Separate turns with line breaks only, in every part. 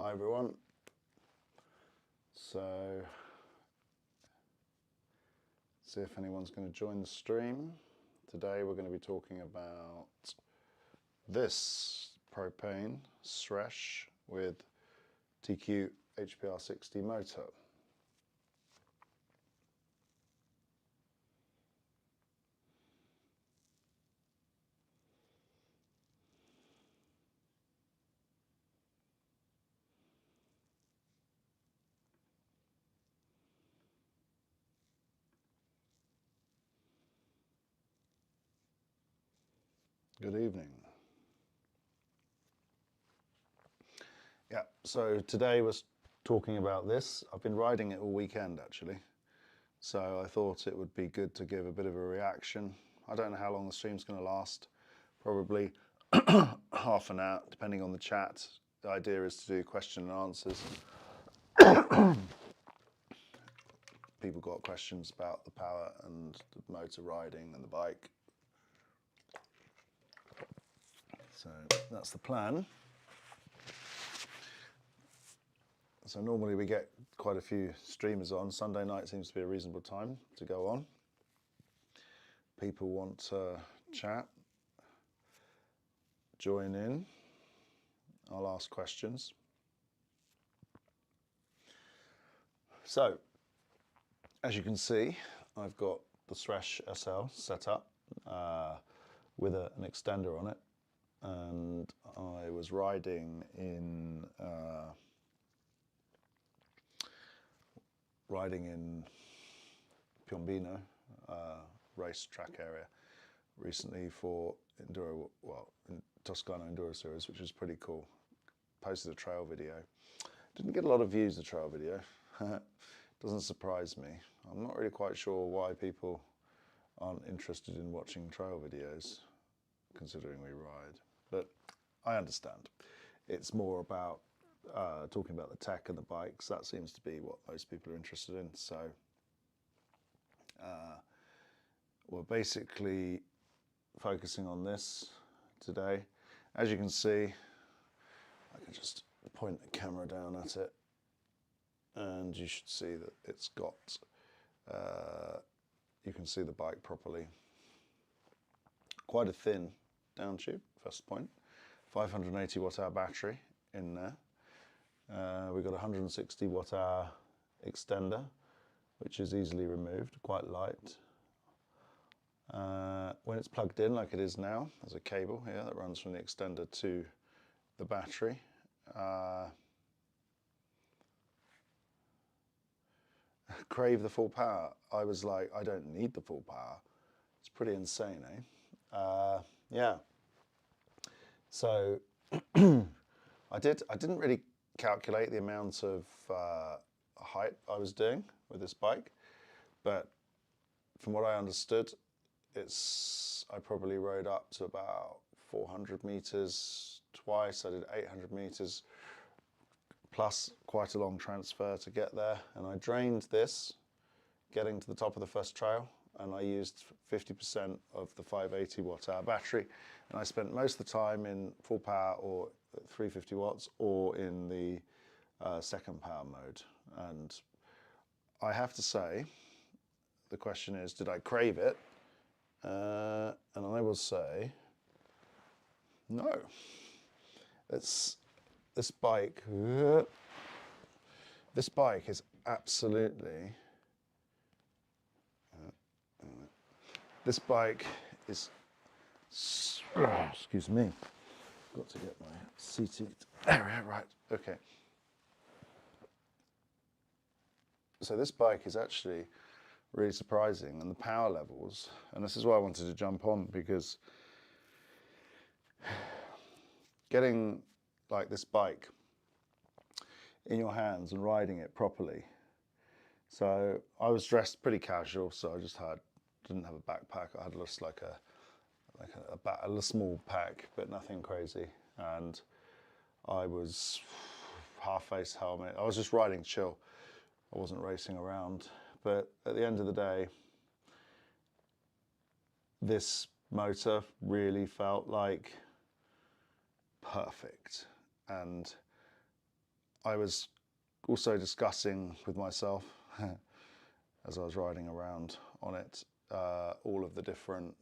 Hi everyone. So, see if anyone's going to join the stream. Today we're going to be talking about this propane SRESH with TQ HPR 60 motor. Good evening. Yeah, so today we're talking about this. I've been riding it all weekend actually, so I thought it would be good to give a bit of a reaction. I don't know how long the stream's going to last, probably half an hour depending on the chat. The idea is to do question and answers. People got questions about the power and the motor riding and the bike. So that's the plan. So normally we get quite a few streamers on. Sunday night seems to be a reasonable time to go on. People want to chat, join in. I'll ask questions. So, as you can see, I've got the SRESH SL set up with an extender on it, and I was riding in Piombino racetrack area recently for enduro, in Toscana Enduro Series, which was pretty cool. Posted a trail video. Didn't get a lot of views, the trail video. Doesn't surprise me. I'm not really quite sure why people aren't interested in watching trail videos, considering we ride, but I understand. It's more about talking about the tech and the bikes. That seems to be what most people are interested in. So we're basically focusing on this today. As you can see, I can just point the camera down at it and you should see that it's got, you can see the bike properly. Quite a thin down tube, first point. 580 watt hour battery in there. We've got a 160 watt hour extender, which is easily removed, quite light. When it's plugged in like it is now, there's a cable here that runs from the extender to the battery. Crave the full power. I was like, I don't need the full power. It's pretty insane, eh? Yeah. So I didn't really calculate the amount of height I was doing with this bike, but from what I understood, I probably rode up to about 400 meters twice. I did 800 meters plus quite a long transfer to get there, and I drained this getting to the top of the first trail, and I used 50% of the 580 watt hour battery, and I spent most of the time in full power or 350 watts or in the second power mode. And I have to say, the question is, did I crave it? And I will say, no. This bike is absolutely, this bike is, excuse me, got to get my seated area right, okay. So this bike is actually really surprising, and the power levels, and this is why I wanted to jump on, because getting like this bike in your hands and riding it properly. So I was dressed pretty casual, so I just didn't have a backpack. I had just like a small pack, but nothing crazy. And I was half-face helmet. I was just riding chill. I wasn't racing around. But at the end of the day, this motor really felt like perfect. And I was also discussing with myself as I was riding around on it, all of the different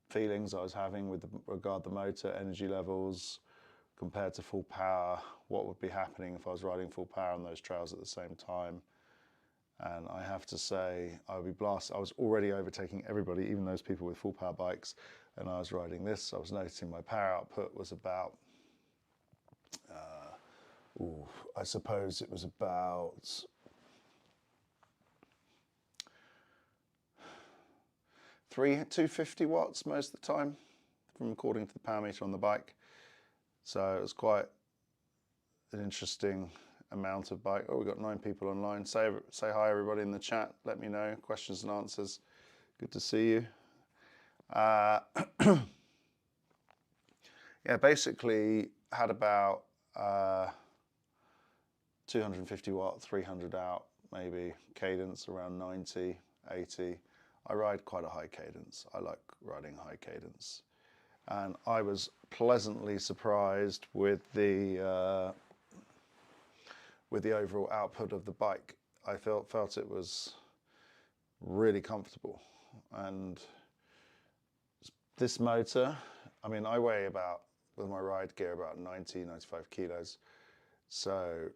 feelings I was having with regard to the motor, energy levels compared to full power, what would be happening if I was riding full power on those trails at the same time. And I have to say, I would be blasted. I was already overtaking everybody, even those people with full power bikes, and I was riding this. I was noticing my power output was about, I suppose it was about 250 watts most of the time, from according to the power meter on the bike. So it was quite an interesting amount of bike. Oh, we've got 9 people online. Say hi everybody in the chat. Let me know, questions and answers. Good to see you. Yeah, basically had about 250 watt, 300 out, maybe cadence around 90, 80. I ride quite a high cadence. I like riding high cadence. And I was pleasantly surprised with the overall output of the bike. I felt it was really comfortable. And this motor, I mean, I weigh about, with my ride gear, about 90, 95 kilos. So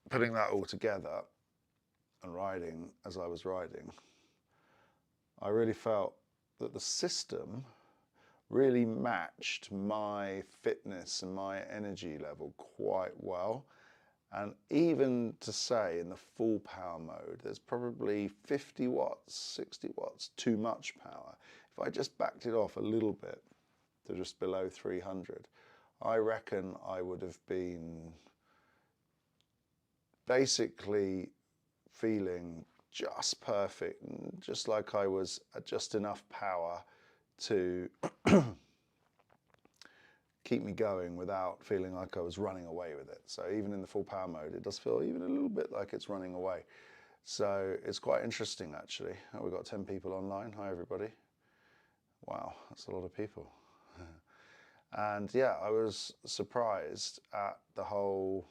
putting that all together and riding as I was riding, I really felt that the system really matched my fitness and my energy level quite well. And even to say in the full power mode, there's probably 50 watts, 60 watts, too much power. If I just backed it off a little bit to just below 300, I reckon I would have been basically feeling just perfect, just like I was at just enough power to keep me going without feeling like I was running away with it. So even in the full power mode, it does feel even a little bit like it's running away. So it's quite interesting, actually. Oh, we've got 10 people online. Hi, everybody. Wow, that's a lot of people. And yeah, I was surprised at the whole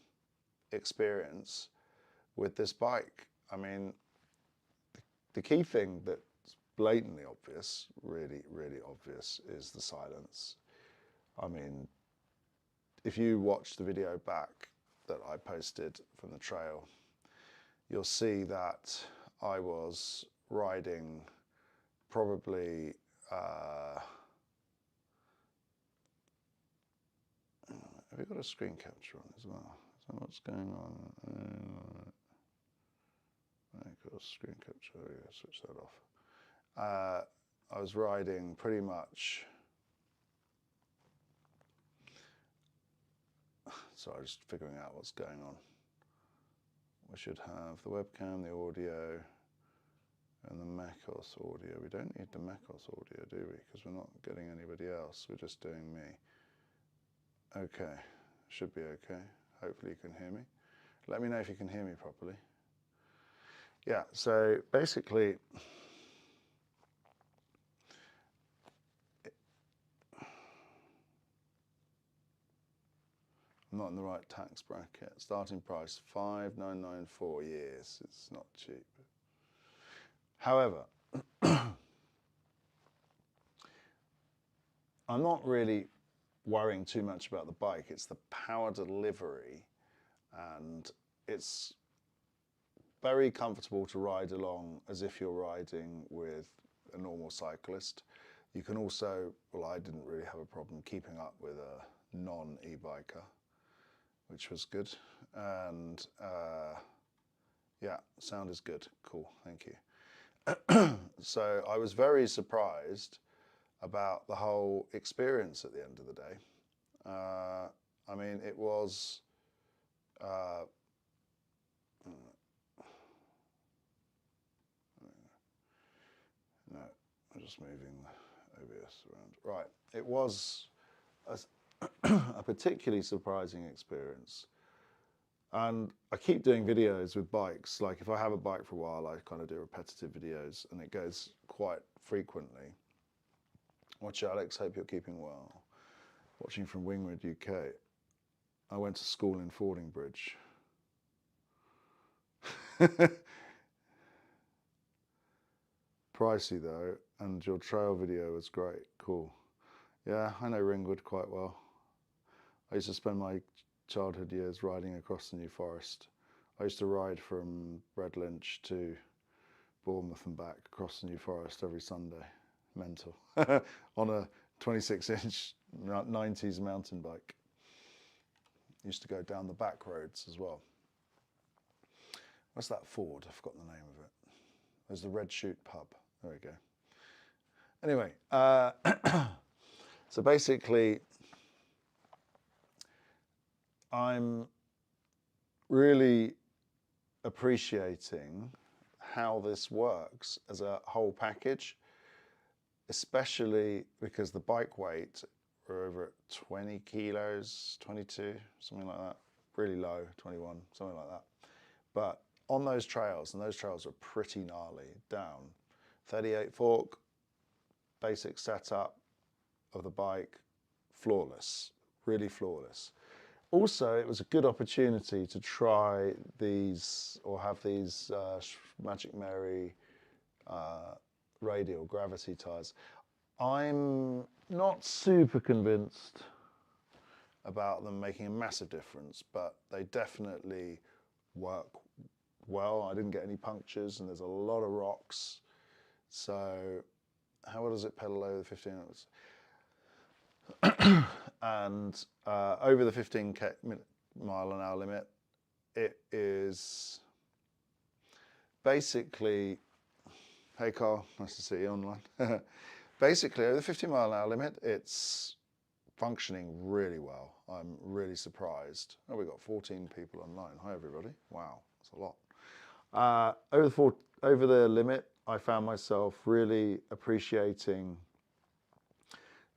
experience with this bike. I mean, the key thing that's blatantly obvious, really, really obvious, is the silence. I mean, if you watch the video back that I posted from the trail, you'll see that I was riding probably have you got a screen capture on as well? Is that what's going on? I've got a screen capture. Yeah, switch that off. I was riding pretty much. So I'm just figuring out what's going on. We should have the webcam, the audio, and the macOS audio. We don't need the macOS audio, do we? Because we're not getting anybody else. We're just doing me. Okay, should be okay. Hopefully you can hear me. Let me know if you can hear me properly. Yeah, so basically, I'm not in the right tax bracket. Starting price, 5,994 years. It's not cheap. However, I'm not really worrying too much about the bike. It's the power delivery, and it's very comfortable to ride along as if you're riding with a normal cyclist. You can also, well, I didn't really have a problem keeping up with a non-e-biker, which was good. And yeah, sound is good. Cool, thank you. So I was very surprised about the whole experience at the end of the day. I mean, it was no, I'm just moving the OBS around. Right, it was a particularly surprising experience. And I keep doing videos with bikes. Like if I have a bike for a while, I kind of do repetitive videos, and it goes quite frequently. Watch Alex, hope you're keeping well. Watching from Wingwood, UK. I went to school in Fordingbridge. Pricey though, and your trail video was great. Cool. Yeah, I know Ringwood quite well. I used to spend my childhood years riding across the New Forest. I used to ride from Redlinch to Bournemouth and back across the New Forest every Sunday. Mental. On a 26-inch 90s mountain bike. Used to go down the back roads as well. What's that Ford? I've forgotten the name of it. There's the Red Chute pub. There we go. Anyway, so basically, I'm really appreciating how this works as a whole package, especially because the bike weight are over at 20 kilos, 22, something like that. Really low, 21, something like that. But on those trails, and those trails are pretty gnarly, down 38 fork, basic setup of the bike, flawless, really flawless. Also, it was a good opportunity to try these, or have these Magic Mary radial gravity tyres. I'm not super convinced about them making a massive difference, but they definitely work well. I didn't get any punctures, and there's a lot of rocks. So how well does it pedal over the 15 hours? And over the 15 mile an hour limit, it is basically, hey Carl, nice to see you online. Basically, over the 15 mile an hour limit, it's functioning really well. I'm really surprised. Oh, we've got 14 people online. Hi everybody. Wow, that's a lot. Over the limit, I found myself really appreciating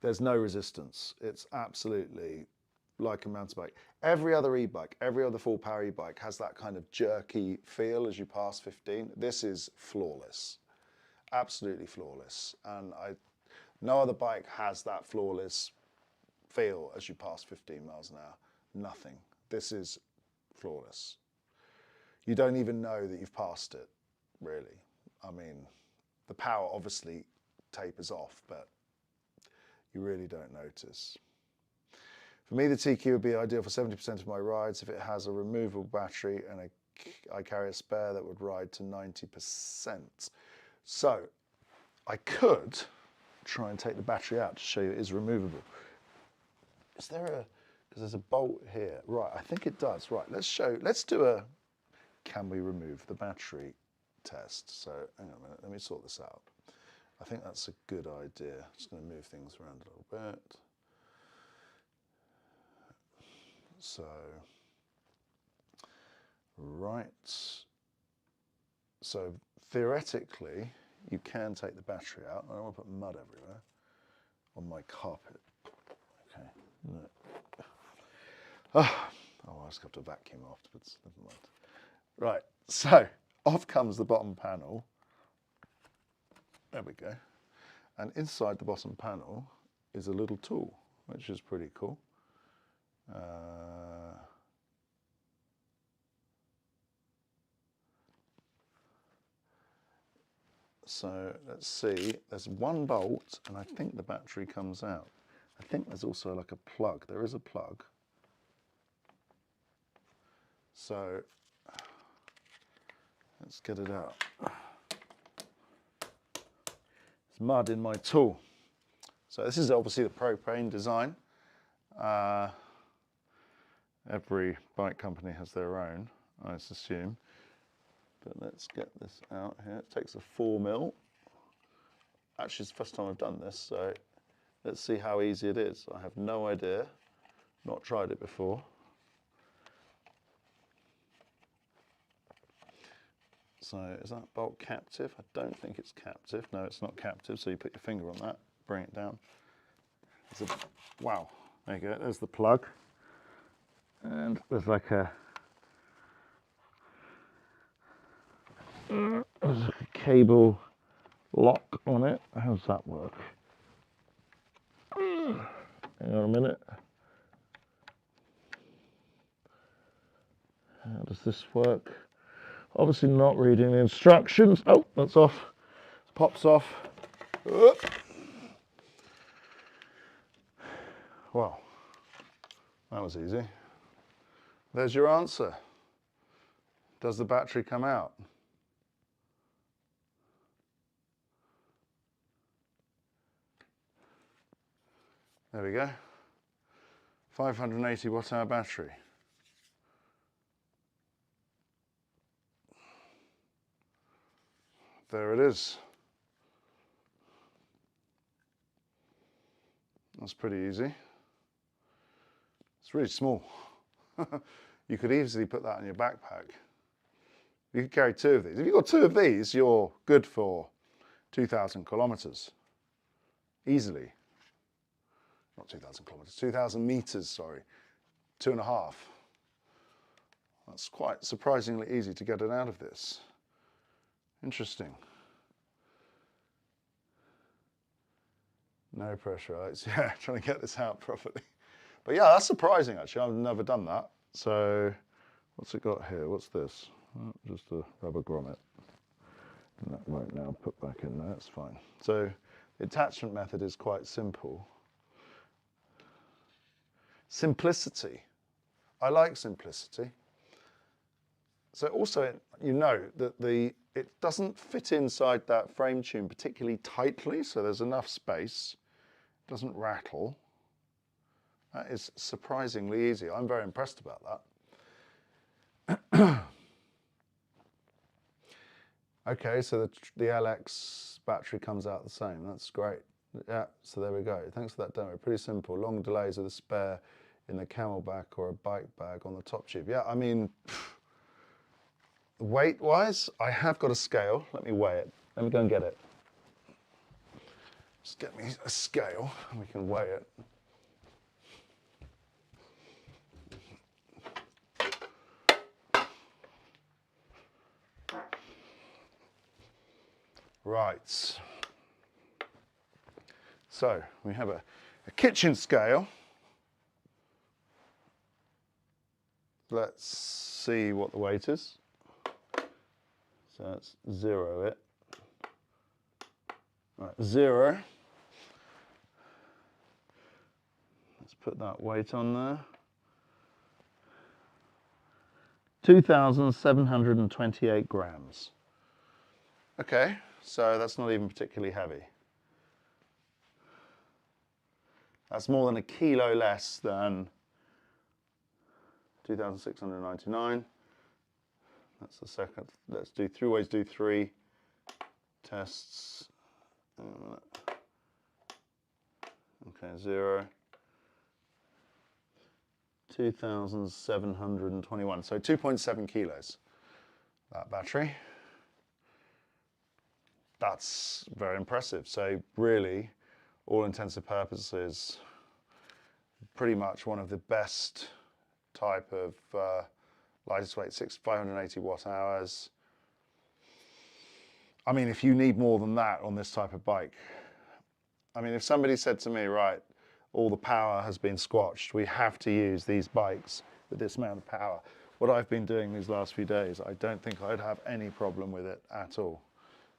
there's no resistance. It's absolutely like a mountain bike. Every other e-bike, every other full power e-bike has that kind of jerky feel as you pass 15. This is flawless, absolutely flawless. And no other bike has that flawless feel as you pass 15 miles an hour. Nothing. This is flawless. You don't even know that you've passed it, really. I mean, the power obviously tapers off, but you really don't notice. For me, the TQ would be ideal for 70% of my rides if it has a removable battery and I carry a spare that would ride to 90%. So I could try and take the battery out to show you it is removable. Is there because there's a bolt here. Right, I think it does. Right, let's do a, can we remove the battery test? So hang on a minute, let me sort this out. I think that's a good idea. Just going to move things around a little bit. So, right. So theoretically, you can take the battery out. I don't want to put mud everywhere on my carpet. Okay. No. Oh, I just have to vacuum afterwards. Never mind. Right. So off comes the bottom panel. There we go. And inside the bottom panel is a little tool, which is pretty cool. So let's see, there's one bolt and I think the battery comes out. I think there's also like a plug. There is a plug. So let's get it out. Mud in my tool. So this is obviously the propane design. Every bike company has their own, I assume. But let's get this out here. It takes a 4mm. Actually, it's the first time I've done this, so let's see how easy it is. I have no idea, not tried it before. So is that bolt captive? I don't think it's captive. No, it's not captive. So you put your finger on that, bring it down. Wow, there you go. There's the plug. And there's like a cable lock on it. How does that work? Hang on a minute.
How does this work? Obviously not reading the instructions. Oh, that's off. It pops off. Well, that was easy. There's your answer. Does the battery come out? There we go. 580 watt-hour battery. There it is. That's pretty easy. It's really small. You could easily put that in your backpack. You could carry 2 of these. If you've got 2 of these, you're good for 2,000 kilometers. Easily. Not 2,000 kilometers, 2,000 meters, sorry. 2.5. That's quite surprisingly easy to get it out of this. Interesting. No pressure, Alex. Yeah, trying to get this out properly. But yeah, that's surprising actually. I've never done that. So, what's it got here? What's this? Oh, just a rubber grommet. And that won't now put back in there, that's fine. So, the attachment method is quite simple. Simplicity. I like simplicity. So also, you know that it doesn't fit inside that frame tune particularly tightly, so there's enough space. It doesn't rattle. That is surprisingly easy. I'm very impressed about that. Okay, so the LX battery comes out the same. That's great. Yeah, so there we go. Thanks for that demo. Pretty simple. Long delays with a spare in the camelback or a bike bag on the top tube. Yeah, I mean, weight-wise, I have got a scale. Let me weigh it. Let me go and get it. Just get me a scale and we can weigh it. Right. So we have a kitchen scale. Let's see what the weight is. So let's 0 it. Right, 0. Let's put that weight on there. 2,728 grams. Okay, so that's not even particularly heavy. That's more than a kilo less than 2,699. That's the second. Let's do always do 3 tests. Okay, 0. 2,721. So 2.7 kilos. That battery. That's very impressive. So really, all intents and purposes, pretty much one of the best type of lightest weight, 580 watt hours. I mean, if you need more than that on this type of bike, I mean, if somebody said to me, right, all the power has been squashed, we have to use these bikes with this amount of power. What I've been doing these last few days, I don't think I'd have any problem with it at all.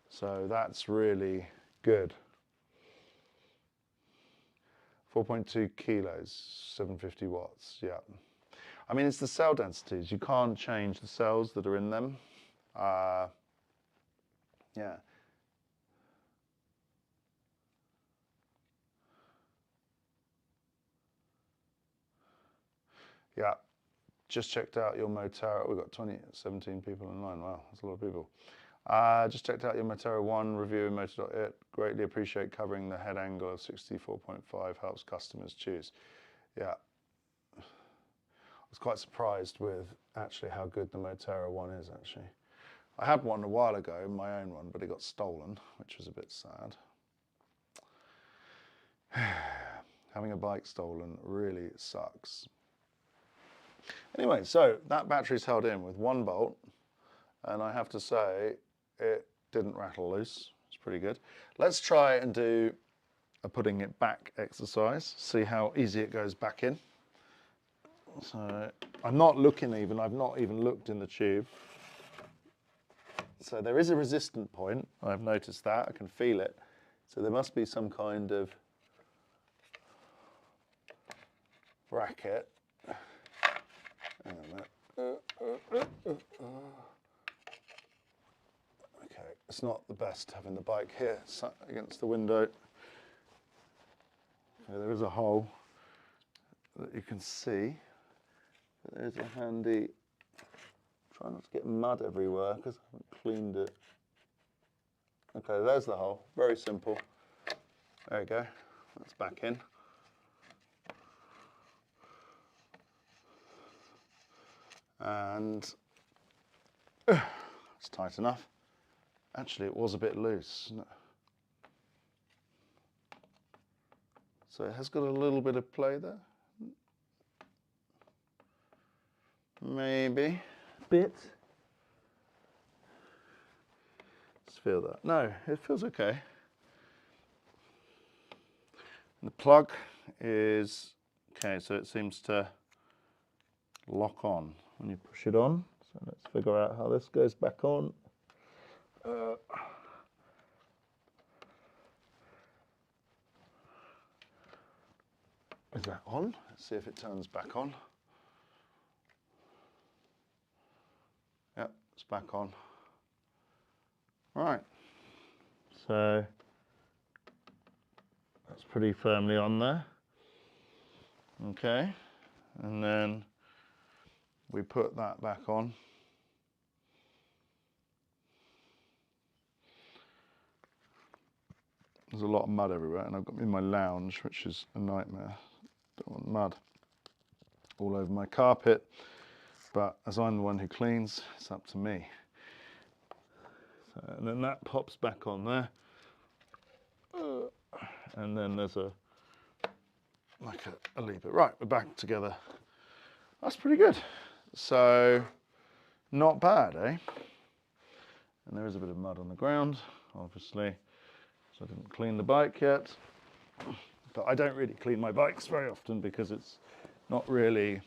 So that's really good. 4.2 kilos, 750 watts, yeah. I mean, it's the cell densities. You can't change the cells that are in them. Yeah. Yeah, just checked out your Motera. We've got 17 people online. Wow, that's a lot of people. Just checked out your Motera 1 review in motor.it. Greatly appreciate covering the head angle of 64.5. Helps customers choose. Yeah. I was quite surprised with actually how good the Motera 1 is actually. I had one a while ago, my own one, but it got stolen, which was a bit sad. Having a bike stolen really sucks. Anyway, so that battery's held in with 1 bolt, and I have to say it didn't rattle loose. It's pretty good. Let's try and do a putting it back exercise, see how easy it goes back in. So I'm not looking even, I've not even looked in the tube. So there is a resistant point, I've noticed that, I can feel it. So there must be some kind of bracket. Hang on a minute. Okay, it's not the best having the bike here sat against the window. Okay, there is a hole that you can see. There's a handy, try not to get mud everywhere because I haven't cleaned it. Okay, there's the hole, very simple. There we go, that's back in. And it's tight enough. Actually, it was a bit loose. So it has got a little bit of play there. Maybe a bit. Let's feel that. No, it feels okay. And the plug is, okay, so it seems to lock on when you push it on. So let's figure out how this goes back on. Is that on? Let's see if it turns back on. Yep, it's back on. Right. So that's pretty firmly on there. Okay. And then we put that back on. There's a lot of mud everywhere, and I've got in my lounge, which is a nightmare. Don't want mud all over my carpet, but as I'm the one who cleans, it's up to me. So, and then that pops back on there, and then there's a lever. Right, we're back together. That's pretty good. So not bad, eh? And there is a bit of mud on the ground, obviously. So I didn't clean the bike yet. But I don't really clean my bikes very often because it's not really,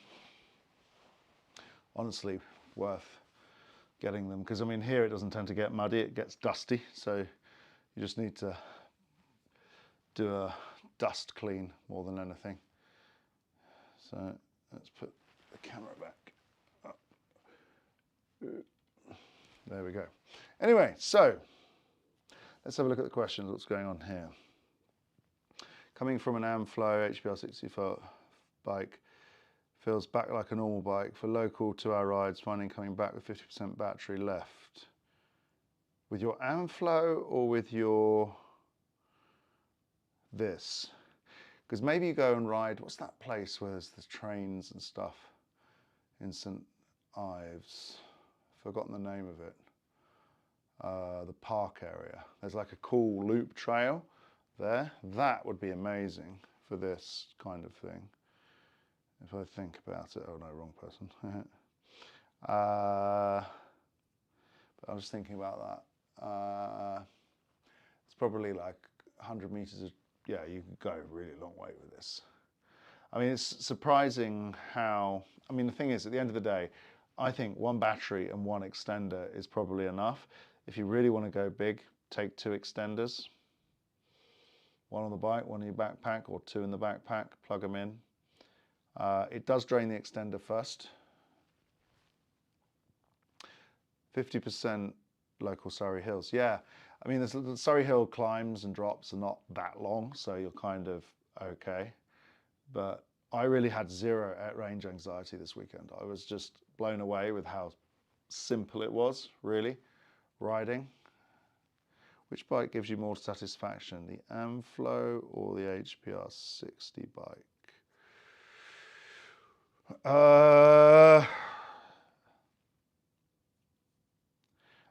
honestly, worth getting them. Because I mean, here it doesn't tend to get muddy, it gets dusty. So you just need to do a dust clean more than anything. So let's put the camera back up. There we go. Anyway, so let's have a look at the questions, what's going on here. Coming from an Amflow HPR 64 bike, feels back like a normal bike. For local 2-hour rides, finding coming back with 50% battery left. With your Amflow or with your this? Because maybe you go and ride, what's that place where there's the trains and stuff in St Ives? Forgotten the name of it. The park area. There's like a cool loop trail there. That would be amazing for this kind of thing. If I think about it, oh no, wrong person. But I was thinking about that. It's probably like 100 meters of, yeah, you could go a really long way with this. I mean, it's surprising how, I mean, the thing is, at the end of the day, I think one battery and one extender is probably enough. If you really want to go big, take 2 extenders. One on the bike, one in your backpack, or 2 in the backpack, plug them in. It does drain the extender first. 50% local Surrey Hills. Yeah, I mean, the Surrey Hill climbs and drops are not that long, so you're kind of okay. But I really had 0 range anxiety this weekend. I was just blown away with how simple it was, really, riding. Which bike gives you more satisfaction, the Amflow or the HPR 60 bike?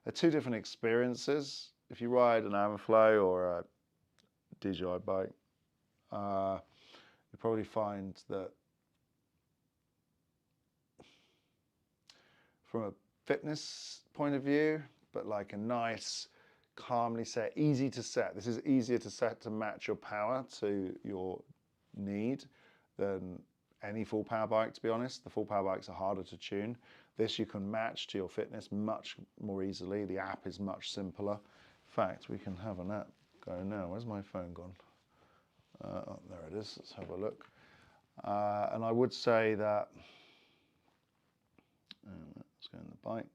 They're 2 different experiences. If you ride an Amflow or a DJI bike, you probably find that from a fitness point of view, but like a nice, calmly set, easy to set. This is easier to set to match your power to your need than any full power bike, to be honest. The full power bikes are harder to tune. This you can match to your fitness much more easily. The app is much simpler. In fact, we can have an app go now. Where's my phone gone? Oh, there it is. Let's have a look. And I would say that, let's go in the bike.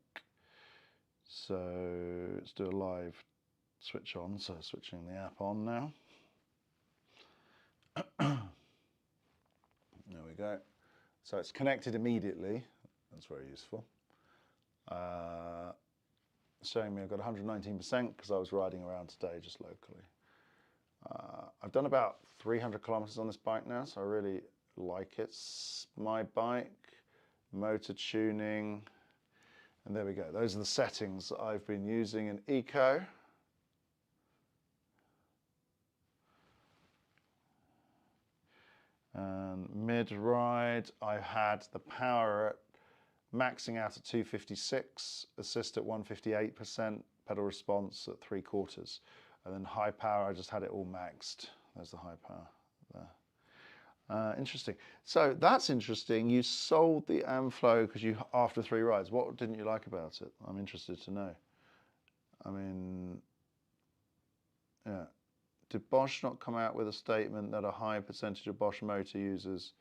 So let's do a live switch on. So switching the app on now. There we go. So it's connected immediately. That's very useful. Showing me I've got 119% because I was riding around today just locally. I've done about 300 kilometers on this bike now, so I really like it. It's my bike, motor tuning, and there we go. Those are the settings that I've been using in Eco. And mid-ride, I had the power at maxing out at 256, assist at 158%, pedal response at 3/4. And then high power, I just had it all maxed. There's the high power there. Interesting. So that's interesting. You sold the Amflow because you, after 3 rides. What didn't you like about it? I'm interested to know. I mean, yeah. Did Bosch not come out with a statement that a high percentage of Bosch motor users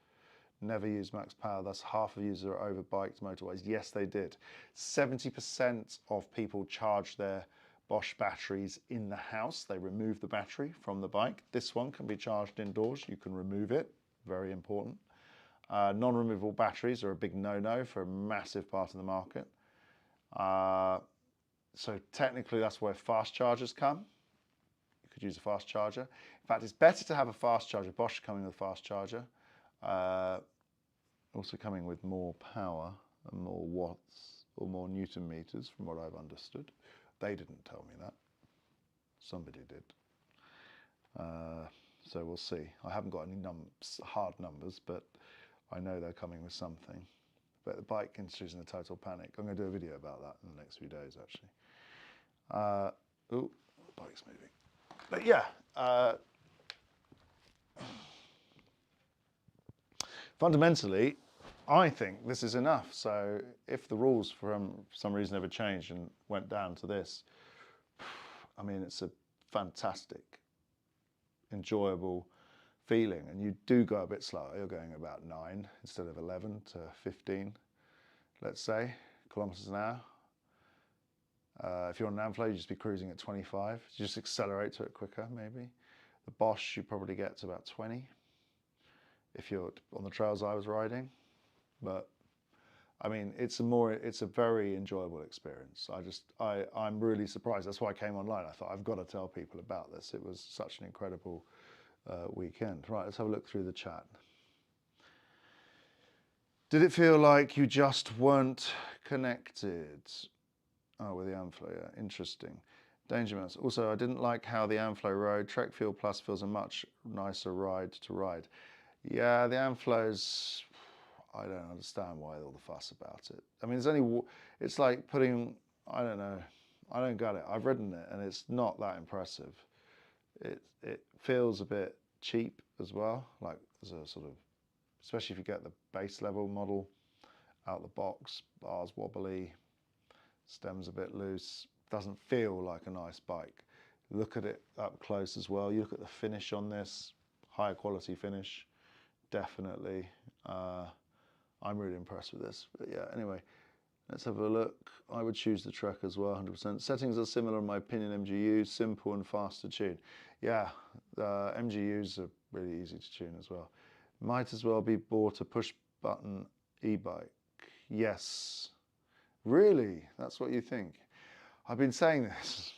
never use max power, thus half of users are overbiked motorways? Yes, they did. 70% of people charge their Bosch batteries in the house. They remove the battery from the bike. This one can be charged indoors. You can remove it. Very important. Non-removable batteries are a big no-no for a massive part of the market. So technically that's where fast chargers come. You could use a fast charger. In fact, it's better to have a fast charger. Bosch coming with a fast charger. Also coming with more power and more watts or more Newton meters from what I've understood. They didn't tell me that. Somebody did. So we'll see. I haven't got any hard numbers, but I know they're coming with something. But the bike industry is in a total panic. I'm going to do a video about that in the next few days, actually. Oh, the bike's moving. But yeah, fundamentally, I think this is enough. So if the rules for some reason ever changed and went down to this, I mean, it's a fantastic, enjoyable feeling. And you do go a bit slower. You're going about 9 instead of 11 to 15, let's say, kilometers an hour. If you're on an Amflow, you just be cruising at 25. You just accelerate to it quicker, maybe. The Bosch, you probably get to about 20 if you're on the trails I was riding. But I mean, it's a very enjoyable experience. I'm really surprised. That's why I came online. I thought I've got to tell people about this. It was such an incredible weekend. Right, let's have a look through the chat. Did it feel like you just weren't connected? Oh, with the Amflow, yeah, interesting. Danger Mouse. Also, I didn't like how the Amflow rode. Trek Fuel Plus feels a much nicer ride to ride. Yeah, the Amflow's, I don't understand why all the fuss about it. I mean, it's like putting, I don't know, I don't get it. I've ridden it and it's not that impressive. It feels a bit cheap as well, like as a sort of, especially if you get the base level model out the box, bars wobbly, stem's a bit loose, doesn't feel like a nice bike. Look at it up close as well. You look at the finish on this, higher quality finish, definitely. I'm really impressed with this. But yeah, anyway, let's have a look. I would choose the Trek as well, 100%. Settings are similar in my opinion, MGUs, simple and fast to tune. Yeah, MGUs are really easy to tune as well. Might as well be bought a push button e-bike. Yes. Really? That's what you think? I've been saying this.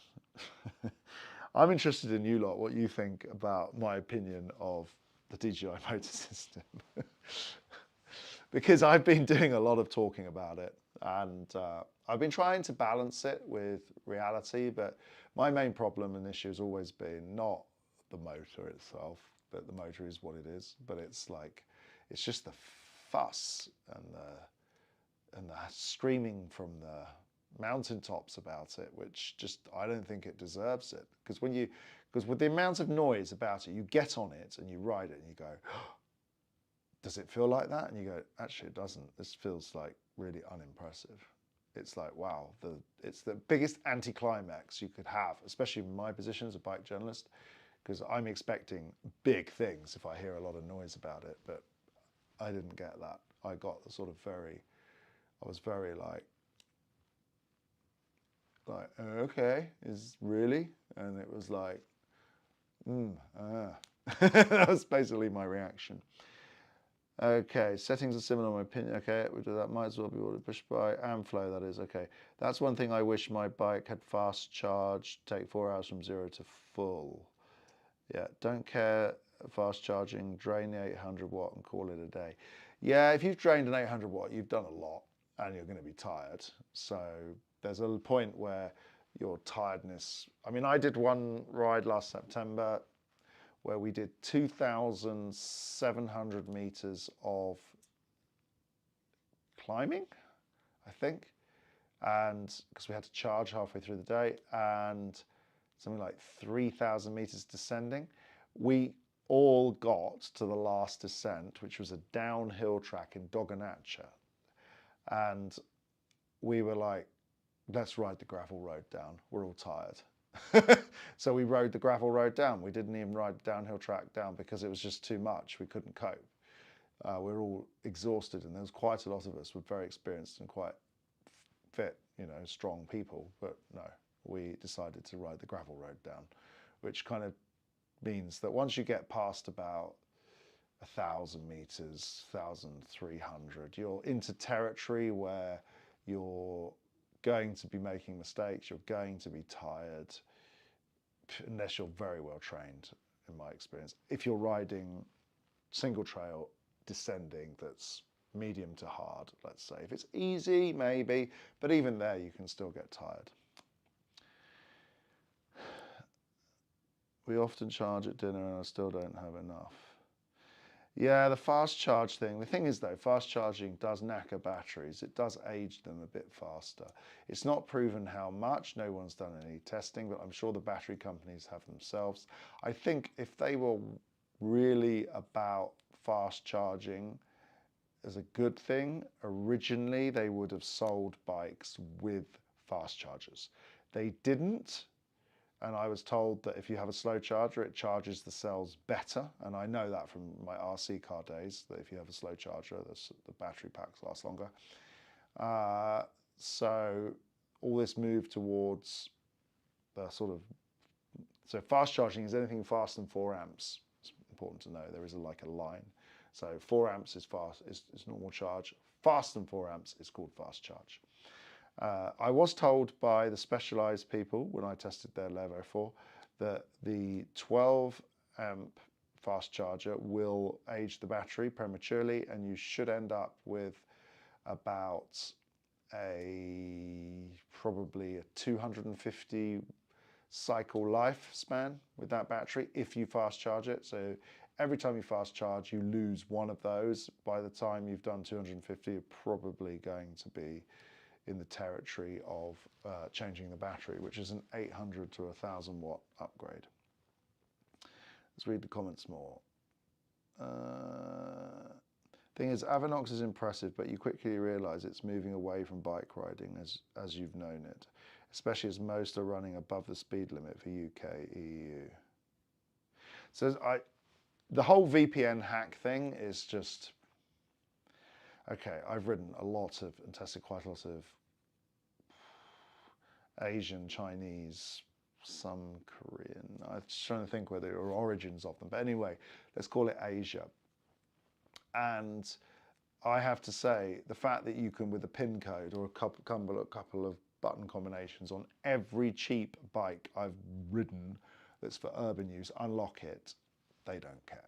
I'm interested in you lot, what you think about my opinion of the DJI motor system. Because I've been doing a lot of talking about it and I've been trying to balance it with reality, but my main problem and issue has always been not the motor itself, but the motor is what it is, but it's like, it's just the fuss and the screaming from the mountaintops about it, which just, I don't think it deserves it. Because with the amount of noise about it, you get on it and you ride it and you go, does it feel like that? And you go, actually it doesn't. This feels like really unimpressive. It's like, wow, it's the biggest anticlimax you could have, especially in my position as a bike journalist, because I'm expecting big things if I hear a lot of noise about it, but I didn't get that. I got sort of I was very like, okay, is really? And it was like, that was basically my reaction. Okay, settings are similar in my opinion. Okay, we do that. Might as well be able to push by and flow, that is. Okay, that's one thing I wish my bike had fast charge, take 4 hours from 0 to full. Yeah, don't care, fast charging, drain the 800 watt and call it a day. Yeah, if you've drained an 800 watt, you've done a lot and you're going to be tired. So there's a point where your tiredness, I mean, I did one ride last September where we did 2,700 meters of climbing, I think, and because we had to charge halfway through the day, and something like 3,000 meters descending. We all got to the last descent, which was a downhill track in Dogonaccia, and we were like, let's ride the gravel road down. We're all tired. So we rode the gravel road down. We didn't even ride the downhill track down because it was just too much. We couldn't cope. We were all exhausted, and there was quite a lot of us were very experienced and quite fit, strong people. But no, we decided to ride the gravel road down, which kind of means that once you get past about 1,000 meters, 1,300, you're into territory where you're going to be making mistakes, you're going to be tired, unless you're very well trained, in my experience. If you're riding single trail descending that's medium to hard, let's say. If it's easy, maybe, but even there you can still get tired. We often charge at dinner and I still don't have enough. Yeah, the fast charge thing. The thing is though, fast charging does knacker batteries. It does age them a bit faster. It's not proven how much. No one's done any testing, but I'm sure the battery companies have themselves. I think if they were really about fast charging as a good thing, originally they would have sold bikes with fast chargers. They didn't. And I was told that if you have a slow charger, it charges the cells better. And I know that from my RC car days, that if you have a slow charger, the battery packs last longer. So all this move towards the sort of, so fast charging is anything faster than 4 amps. It's important to know there is like a line. So 4 amps is fast, is normal charge. Faster than 4 amps is called fast charge. I was told by the Specialized people when I tested their Levo 4 that the 12 amp fast charger will age the battery prematurely, and you should end up with about probably a 250 cycle lifespan with that battery if you fast charge it. So every time you fast charge, you lose one of those. By the time you've done 250, you're probably going to be in the territory of changing the battery, which is an 800 to 1,000 watt upgrade. Let's read the comments more. Thing is, Avanox is impressive, but you quickly realise it's moving away from bike riding as you've known it, especially as most are running above the speed limit for UK, EU. So the whole VPN hack thing is just, okay, I've ridden a lot of and tested quite a lot of Asian, Chinese, some Korean. I'm just trying to think where there are origins of them. But anyway, let's call it Asia. And I have to say, the fact that you can, with a pin code or a couple of button combinations on every cheap bike I've ridden that's for urban use, unlock it, they don't care.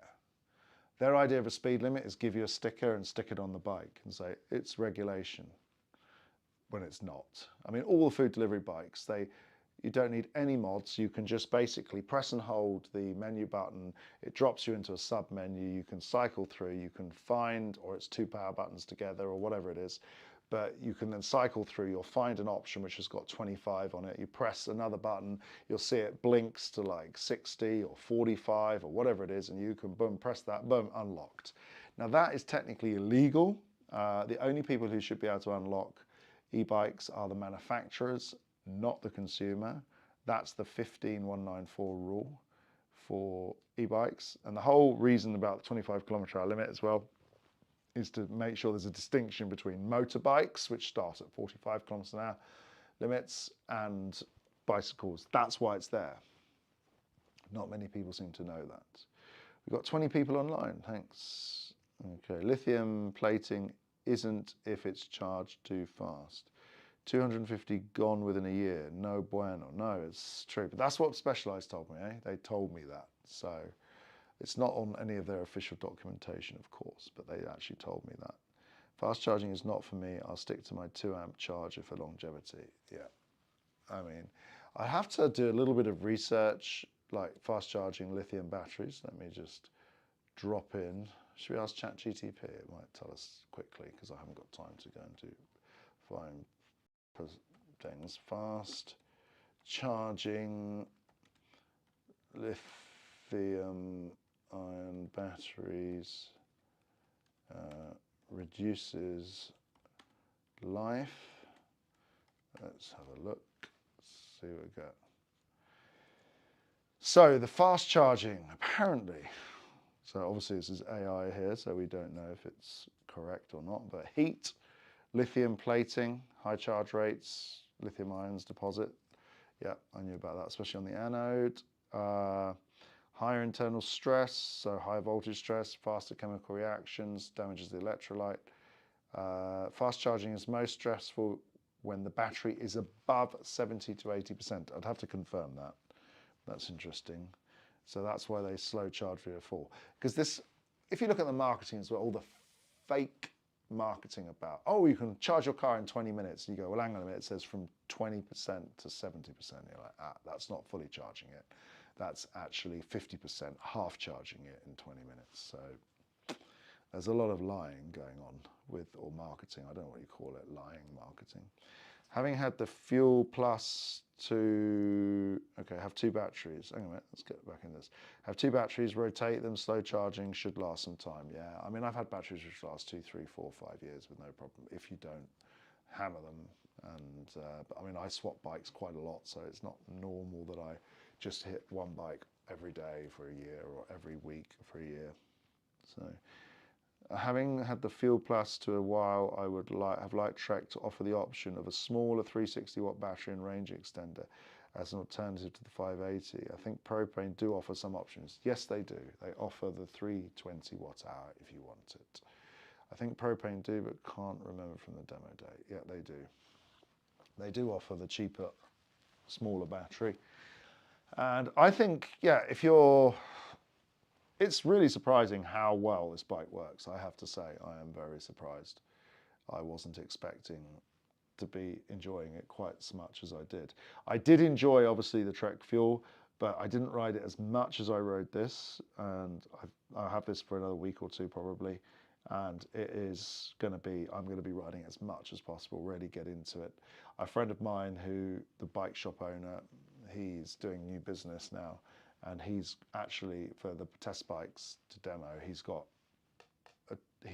Their idea of a speed limit is give you a sticker and stick it on the bike and say it's regulation, when it's not. I mean, all the food delivery bikes, you don't need any mods. You can just basically press and hold the menu button. It drops you into a sub menu. You can cycle through, you can find, or it's 2 power buttons together or whatever it is, but you can then cycle through. You'll find an option which has got 25 on it. You press another button, you'll see it blinks to like 60 or 45 or whatever it is, and you can boom, press that, boom, unlocked. Now that is technically illegal. The only people who should be able to unlock e-bikes are the manufacturers, not the consumer. That's the 15194 rule for e-bikes. And the whole reason about the 25 kilometre hour limit as well is to make sure there's a distinction between motorbikes, which start at 45 kilometres an hour limits, and bicycles. That's why it's there. Not many people seem to know that. We've got 20 people online, thanks. Okay, lithium plating isn't if it's charged too fast. 250 gone within a year, no bueno. No, it's true, but that's what Specialized told me, eh? They told me that. So it's not on any of their official documentation, of course, but they actually told me that. Fast charging is not for me. I'll stick to my 2-amp charger for longevity. Yeah, I mean, I have to do a little bit of research, like fast charging lithium batteries. Let me just drop in. Should we ask ChatGTP? It might tell us quickly because I haven't got time to go and do find things. Fast charging lithium ion batteries reduces life. Let's have a look, see what we got. So the fast charging, apparently, so obviously this is AI here, so we don't know if it's correct or not, but heat, lithium plating, high charge rates, lithium ions deposit. Yeah, I knew about that, especially on the anode. Higher internal stress, so high voltage stress, faster chemical reactions, damages the electrolyte. Fast charging is most stressful when the battery is above 70 to 80%. I'd have to confirm that. That's interesting. So that's why they slow charge VO4. Because this, if you look at the marketing as well, all the fake marketing about, oh, you can charge your car in 20 minutes. And you go, well, hang on a minute, it says from 20% to 70%. You're like, ah, that's not fully charging it. That's actually 50%, half charging it in 20 minutes. So there's a lot of lying going on with, or marketing, I don't know what you call it, lying marketing. Having had the Fuel Plus to, okay, have 2 batteries. Hang on a minute, let's get back in this. Have 2 batteries, rotate them, slow charging, should last some time. Yeah, I mean, I've had batteries which last 2, 3, 4, 5 years with no problem if you don't hammer them. And, but I mean, I swap bikes quite a lot, so it's not normal that I just hit one bike every day for a year or every week for a year. So having had the Fuel Plus to a while, I would have liked Trek to offer the option of a smaller 360 watt battery and range extender as an alternative to the 580. I think Propane do offer some options. Yes, they do. They offer the 320 watt hour if you want it. I think Propane do, but can't remember from the demo day. Yeah, they do. They do offer the cheaper, smaller battery. And I think, yeah, if you're, it's really surprising how well this bike works. I have to say, I am very surprised. I wasn't expecting to be enjoying it quite as much as I did. I did enjoy, obviously, the Trek Fuel, but I didn't ride it as much as I rode this. And I'll have this for another week or two probably. And it is going to be, I'm going to be riding as much as possible, really get into it. A friend of mine who, the bike shop owner, he's doing new business now, and he's actually, for the test bikes to demo, he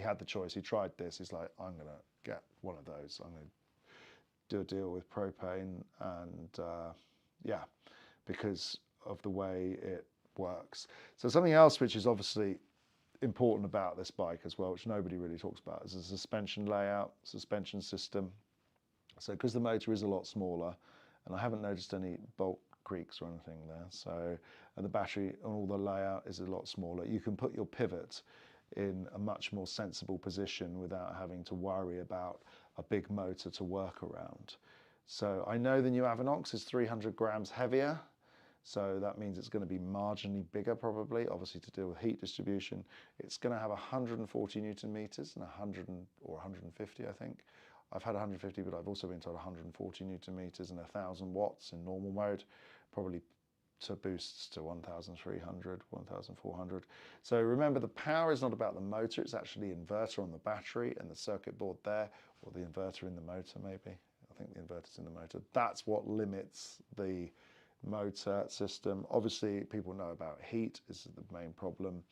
had the choice. He tried this. He's like, I'm going to get one of those. I'm going to do a deal with Propane, and yeah, because of the way it works. So something else which is obviously important about this bike as well, which nobody really talks about, is the suspension layout, suspension system. So because the motor is a lot smaller, and I haven't noticed any bolt creaks or anything there, so and the battery and all the layout is a lot smaller. You can put your pivot in a much more sensible position without having to worry about a big motor to work around. So I know the new Avanox is 300 grams heavier, so that means it's going to be marginally bigger probably, obviously to deal with heat distribution. It's going to have 140 Newton meters and 100 or 150, I think. I've had 150, but I've also been told 140 Newton meters and 1000 watts in normal mode, probably to boosts to 1300, 1400. So remember, the power is not about the motor, it's actually inverter on the battery and the circuit board there, or the inverter in the motor maybe. I think the inverter's in the motor. That's what limits the motor system. Obviously, people know about heat is the main problem.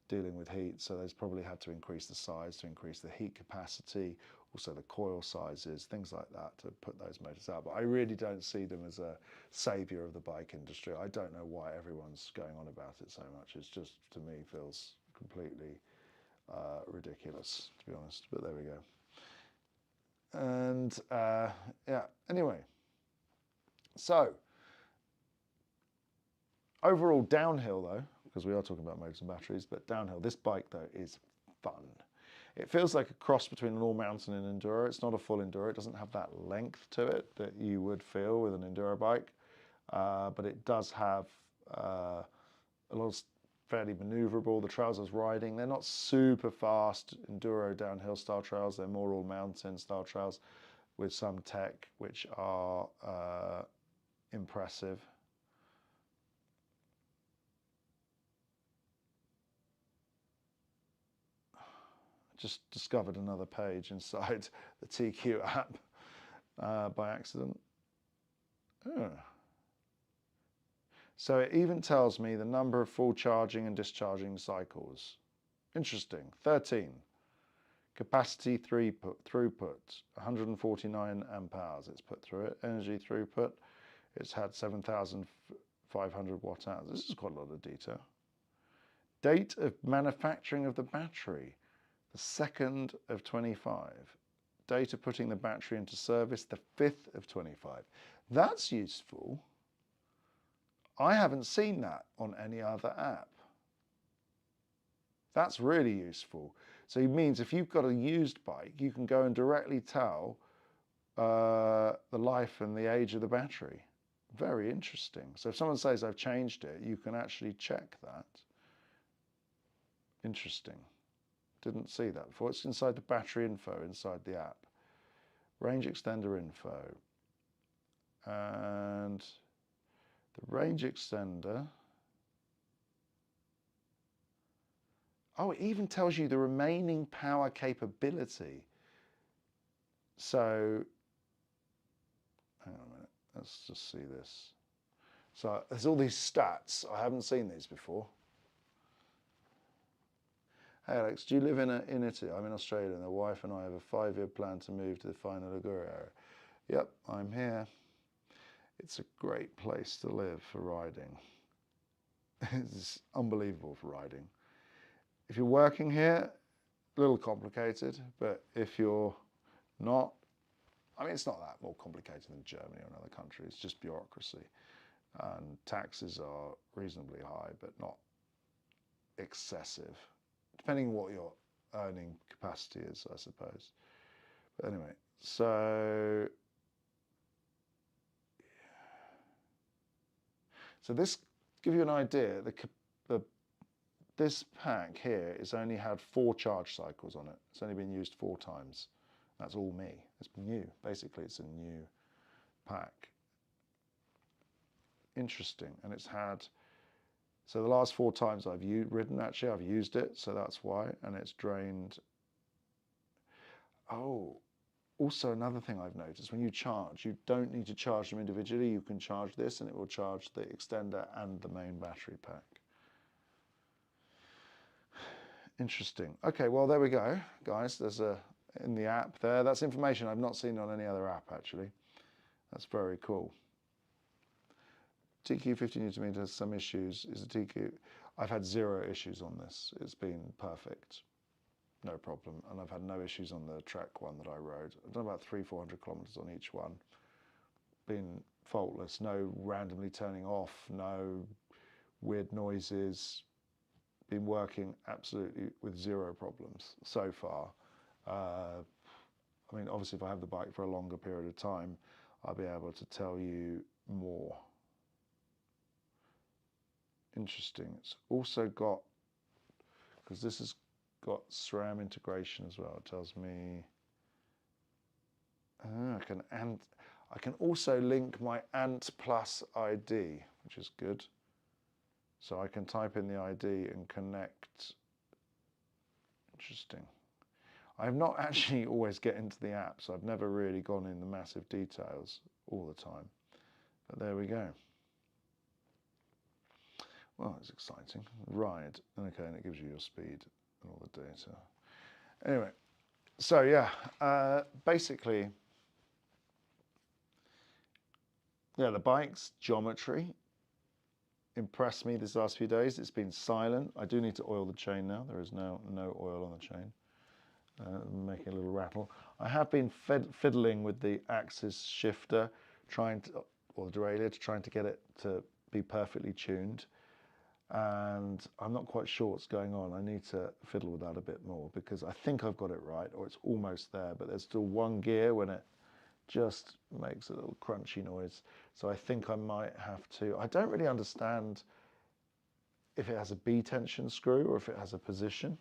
dealing with heat, so they've probably had to increase the size to increase the heat capacity, also the coil sizes, things like that to put those motors out. But I really don't see them as a saviour of the bike industry. I don't know why everyone's going on about it so much. It's just, to me, feels completely ridiculous, to be honest, but there we go. And yeah, anyway, so overall downhill though, because we are talking about motors and batteries, but downhill, this bike though is fun. It feels like a cross between an all-mountain and enduro. It's not a full enduro. It doesn't have that length to it that you would feel with an enduro bike, but it does have a lot of fairly maneuverable. The trails I was riding, they're not super fast enduro downhill style trails. They're more all-mountain style trails with some tech which are impressive. Just discovered another page inside the TQ app by accident. Oh. So it even tells me the number of full charging and discharging cycles. Interesting. 13. Capacity throughput, 149 amp hours it's put through it. Energy throughput, it's had 7,500 watt hours. This is quite a lot of detail. Date of manufacturing of the battery, the 2nd of 25. Date of putting the battery into service, the 5th of 25. That's useful. I haven't seen that on any other app. That's really useful. So it means if you've got a used bike, you can go and directly tell the life and the age of the battery. Very interesting. So if someone says I've changed it, you can actually check that. Interesting. Didn't see that before. It's inside the battery info, inside the app. Range extender info. And the range extender. Oh, it even tells you the remaining power capability. So, hang on a minute. Let's just see this. So there's all these stats. I haven't seen these before. Hey Alex, do you live in Italy? I'm in Australia and the wife and I have a 5-year plan to move to the Fine Ligure area. Yep, I'm here. It's a great place to live for riding. It's unbelievable for riding. If you're working here, a little complicated, but if you're not, I mean, it's not that more complicated than Germany or another country. It's just bureaucracy. And taxes are reasonably high, but not excessive. Depending on what your earning capacity is, I suppose. But anyway, so this give you an idea. This pack here has only had 4 charge cycles on it. It's only been used 4 times. That's all me. It's new. Basically, it's a new pack. Interesting. And it's had, so the last 4 times I've ridden, actually, I've used it. So that's why. And it's drained. Oh, also another thing I've noticed, when you charge, you don't need to charge them individually. You can charge this and it will charge the extender and the main battery pack. Interesting. Okay, well, there we go, guys. There's in the app there. That's information I've not seen on any other app, actually. That's very cool. TQ 50 Nm has some issues. Is a TQ? I've had 0 issues on this. It's been perfect. No problem. And I've had no issues on the track one that I rode. I've done about 300-400 kilometers on each one. Been faultless. No randomly turning off. No weird noises. Been working absolutely with 0 problems so far. I mean, obviously, if I have the bike for a longer period of time, I'll be able to tell you more. Interesting. It's also got, because this has got SRAM integration as well. It tells me I can also link my Ant Plus ID, which is good. So I can type in the ID and connect. Interesting. I've not actually always get into the app, so I've never really gone in the massive details all the time. But there we go. Well, it's exciting. Ride. Okay, and it gives you your speed and all the data. Anyway, so yeah, basically, yeah, the bike's geometry impressed me these last few days. It's been silent. I do need to oil the chain now. There is no oil on the chain. Making a little rattle. I have been fiddling with the axis shifter, or the derailleur, trying to get it to be perfectly tuned. And I'm not quite sure what's going on. I need to fiddle with that a bit more because I think I've got it right, or it's almost there, but there's still one gear when it just makes a little crunchy noise. So I think I might have to, I don't really understand if it has a B tension screw or if it has a position.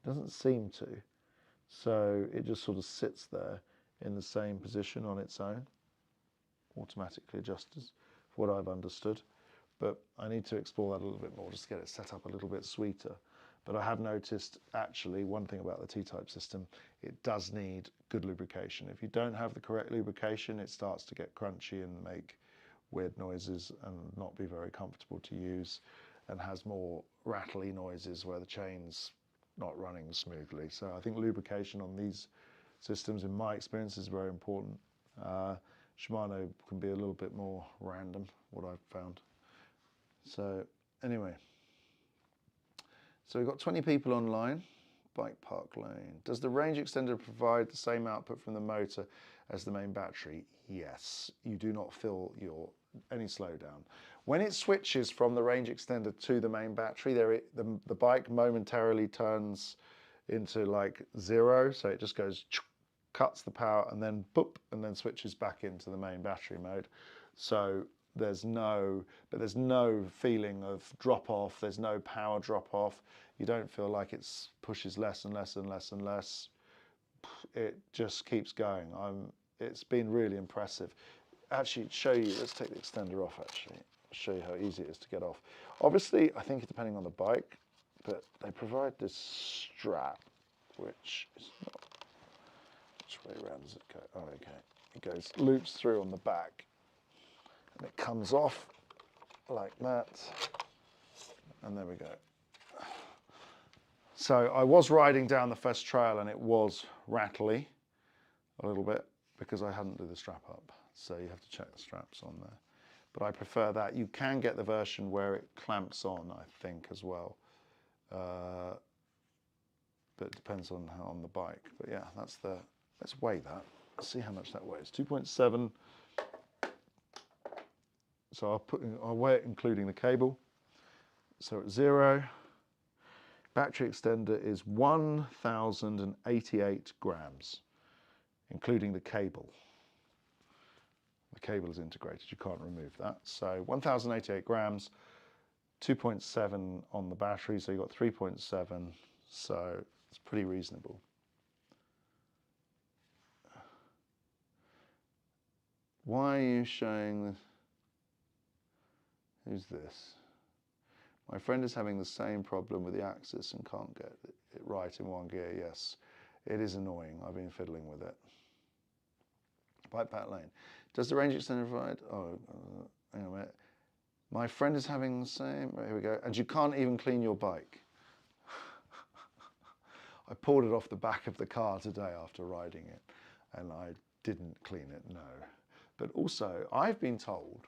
It doesn't seem to. So it just sort of sits there in the same position on its own, automatically adjusts, for what I've understood. But I need to explore that a little bit more just to get it set up a little bit sweeter. But I have noticed, actually, one thing about the T-type system, it does need good lubrication. If you don't have the correct lubrication, it starts to get crunchy and make weird noises and not be very comfortable to use, and has more rattly noises where the chain's not running smoothly. So I think lubrication on these systems, in my experience, is very important. Shimano can be a little bit more random, what I've found. So anyway, so we've got 20 people online. Bike park lane. Does the range extender provide the same output from the motor as the main battery? Yes. You do not feel any slowdown. When it switches from the range extender to the main battery, the bike momentarily turns into like 0. So it just goes, cuts the power, and then boop, and then switches back into the main battery mode. So there's no feeling of drop off. There's no power drop off. You don't feel like it pushes less and less and less and less. It just keeps going. It's been really impressive. Actually, show you, let's take the extender off actually. Show you how easy it is to get off. Obviously, I think depending on the bike, but they provide this strap, which is not, which way around does it go? Oh, okay. It goes, loops through on the back, and it comes off like that, and there we go. So I was riding down the first trail and it was rattly a little bit because I hadn't put the strap up. So you have to check the straps on there. But I prefer that. You can get the version where it clamps on, I think, as well. But it depends on the bike. But yeah, let's weigh that. Let's see how much that weighs. 2.7. So I'll weigh it including the cable. So at 0, battery extender is 1,088 grams, including the cable. The cable is integrated, you can't remove that. So 1,088 grams, 2.7 on the battery, so you've got 3.7, so it's pretty reasonable. Why are you showing this? Who's this? My friend is having the same problem with the axis and can't get it right in one gear. Yes, it is annoying. I've been fiddling with it. Bike pack lane. Does the range extender provide? Oh, hang on a minute. My friend is having the same. Right, here we go. And you can't even clean your bike. I pulled it off the back of the car today after riding it, and I didn't clean it, no. But also, I've been told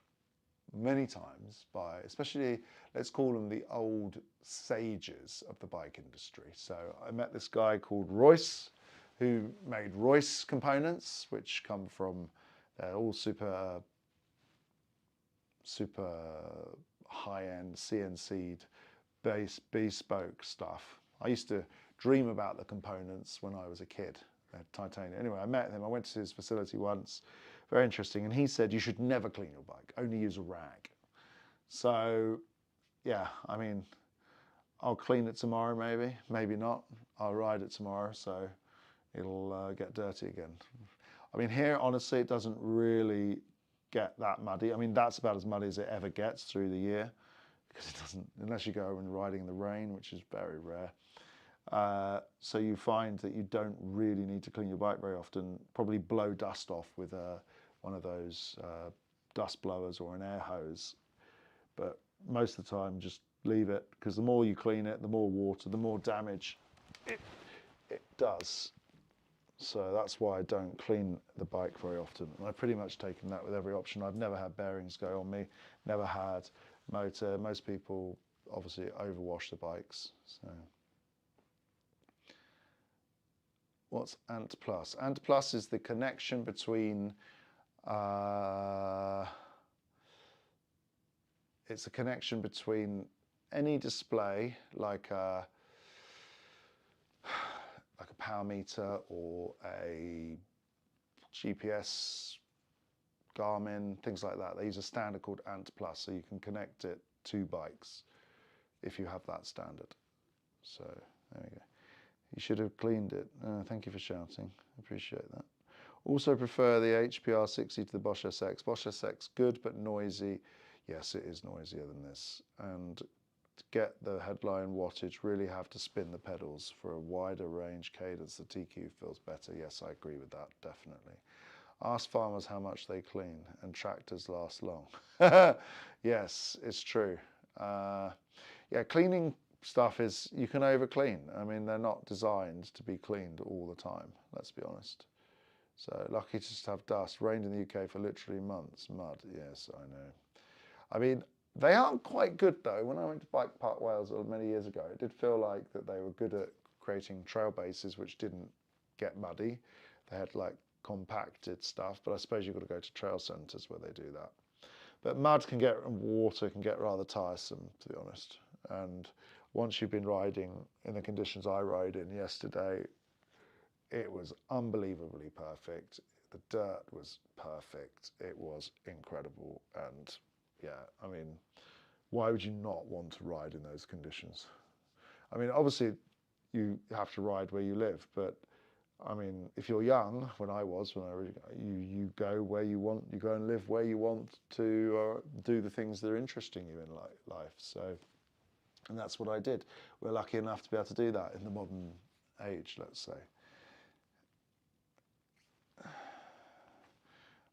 many times by, especially, let's call them the old sages of the bike industry. So I met this guy called Royce, who made Royce components, which come from, they're all super high-end CNC'd bespoke stuff. I used to dream about the components when I was a kid, titanium. Anyway, I met him, I went to his facility once, very interesting, and he said you should never clean your bike, only use a rag. So, yeah, I mean, I'll clean it tomorrow maybe, maybe not. I'll ride it tomorrow, so it'll get dirty again. I mean, here, honestly, it doesn't really get that muddy. I mean, that's about as muddy as it ever gets through the year, because it doesn't, unless you go and riding in the rain, which is very rare. So you find that you don't really need to clean your bike very often. Probably blow dust off with one of those dust blowers or an air hose. But most of the time, just leave it, because the more you clean it, the more water, the more damage it does. So that's why I don't clean the bike very often. And I've pretty much taken that with every option. I've never had bearings go on me, never had motor. Most people obviously overwash the bikes. So what's Ant Plus? Ant Plus is the connection between it's a connection between any display like a power meter or a GPS, Garmin, things like that. They use a standard called Ant Plus, so you can connect it to bikes if you have that standard. So there we go. You should have cleaned it. Thank you for shouting. Appreciate that. Also prefer the HPR 60 to the Bosch SX. Bosch SX good but noisy. Yes, it is noisier than this. And to get the headline wattage, really have to spin the pedals for a wider range cadence. The TQ feels better. Yes, I agree with that, definitely. Ask farmers how much they clean, and tractors last long. Yes, it's true. Yeah, cleaning stuff is, you can over clean. I mean, they're not designed to be cleaned all the time, let's be honest. So lucky to just have dust. Rained in the UK for literally months. Mud, yes, I know. I mean, they aren't quite good though. When I went to Bike Park Wales many years ago, it did feel like that they were good at creating trail bases which didn't get muddy. They had like compacted stuff, but I suppose you've got to go to trail centres where they do that. But mud can get, and water can get rather tiresome, to be honest. And once you've been riding in the conditions I rode in yesterday, it was unbelievably perfect. The dirt was perfect. It was incredible. And yeah, I mean, why would you not want to ride in those conditions? I mean, obviously you have to ride where you live, but I mean, if you're young, you go where you want, you go and live where you want to do the things that are interesting you in life. So, and that's what I did. We're lucky enough to be able to do that in the modern age, let's say.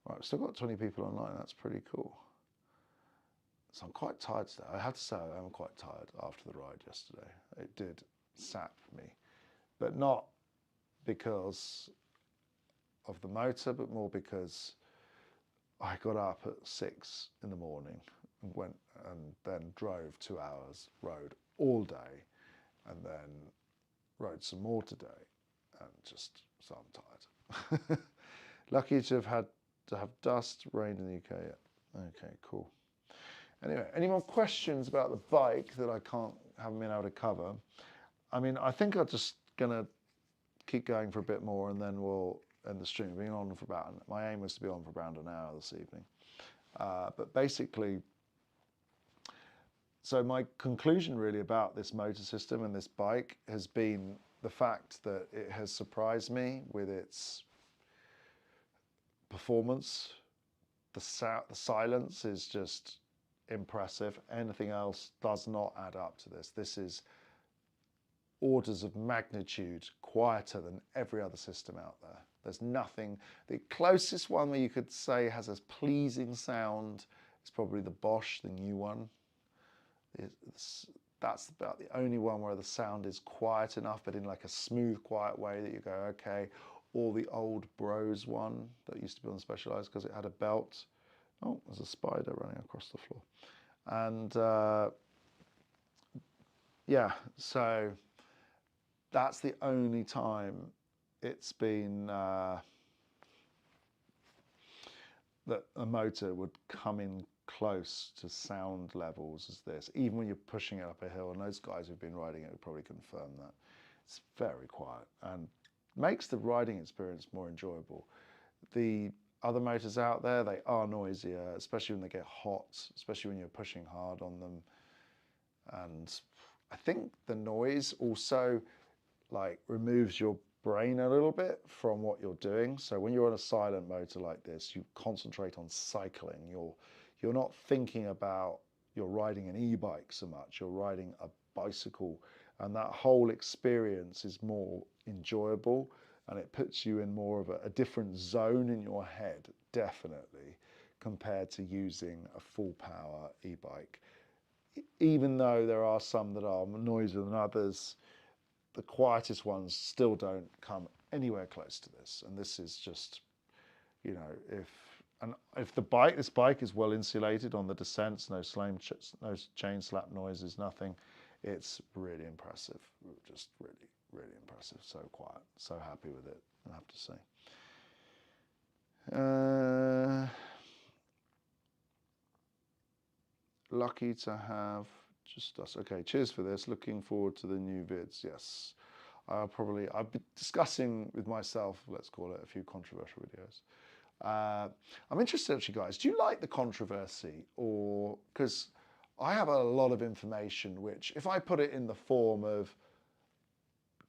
Right, we've still got 20 people online. That's pretty cool. So I'm quite tired today. I have to say I am quite tired after the ride yesterday. It did sap me, but not because of the motor, but more because I got up at 6 in the morning and went and then drove 2 hours, rode all day, and then rode some more today, and just, so I'm tired. Lucky to have dust, rain in the UK yet. Okay, cool. Anyway, any more questions about the bike that I haven't been able to cover? I mean, I think I'm just gonna keep going for a bit more, and then we'll end the stream. Being on for my aim was to be on for around an hour this evening. But basically, so my conclusion really about this motor system and this bike has been the fact that it has surprised me with its performance. The silence is just impressive. Anything else does not add up to this. This is orders of magnitude quieter than every other system out there. There's nothing. The closest one where you could say has a pleasing sound is probably the Bosch, the new one. That's about the only one where the sound is quiet enough, but in like a smooth, quiet way that you go, okay. Or the old Bros one that used to be on Specialized because it had a belt. Oh, there's a spider running across the floor. And yeah, so that's the only time it's been that a motor would come in close to sound levels as this, even when you're pushing it up a hill, and those guys who've been riding it would probably confirm that. It's very quiet and makes the riding experience more enjoyable. The other motors out there, they are noisier, especially when they get hot, especially when you're pushing hard on them. And I think the noise also like removes your brain a little bit from what you're doing. So when you're on a silent motor like this, you concentrate on cycling. You're not thinking about you're riding an e-bike so much, you're riding a bicycle, and that whole experience is more enjoyable, and it puts you in more of a different zone in your head, definitely, compared to using a full power e-bike. even though there are some that are noisier than others, the quietest ones still don't come anywhere close to this. And this is just, you know, if this bike is well insulated on the descents, no chain slap noises, nothing, it's really impressive. Just really, really impressive. So quiet, so happy with it, I have to say. Lucky to have just us. Okay, cheers for this. Looking forward to the new vids. Yes, I've been discussing with myself, let's call it, a few controversial videos. I'm interested actually, guys, do you like the controversy? Or, because I have a lot of information which, if I put it in the form of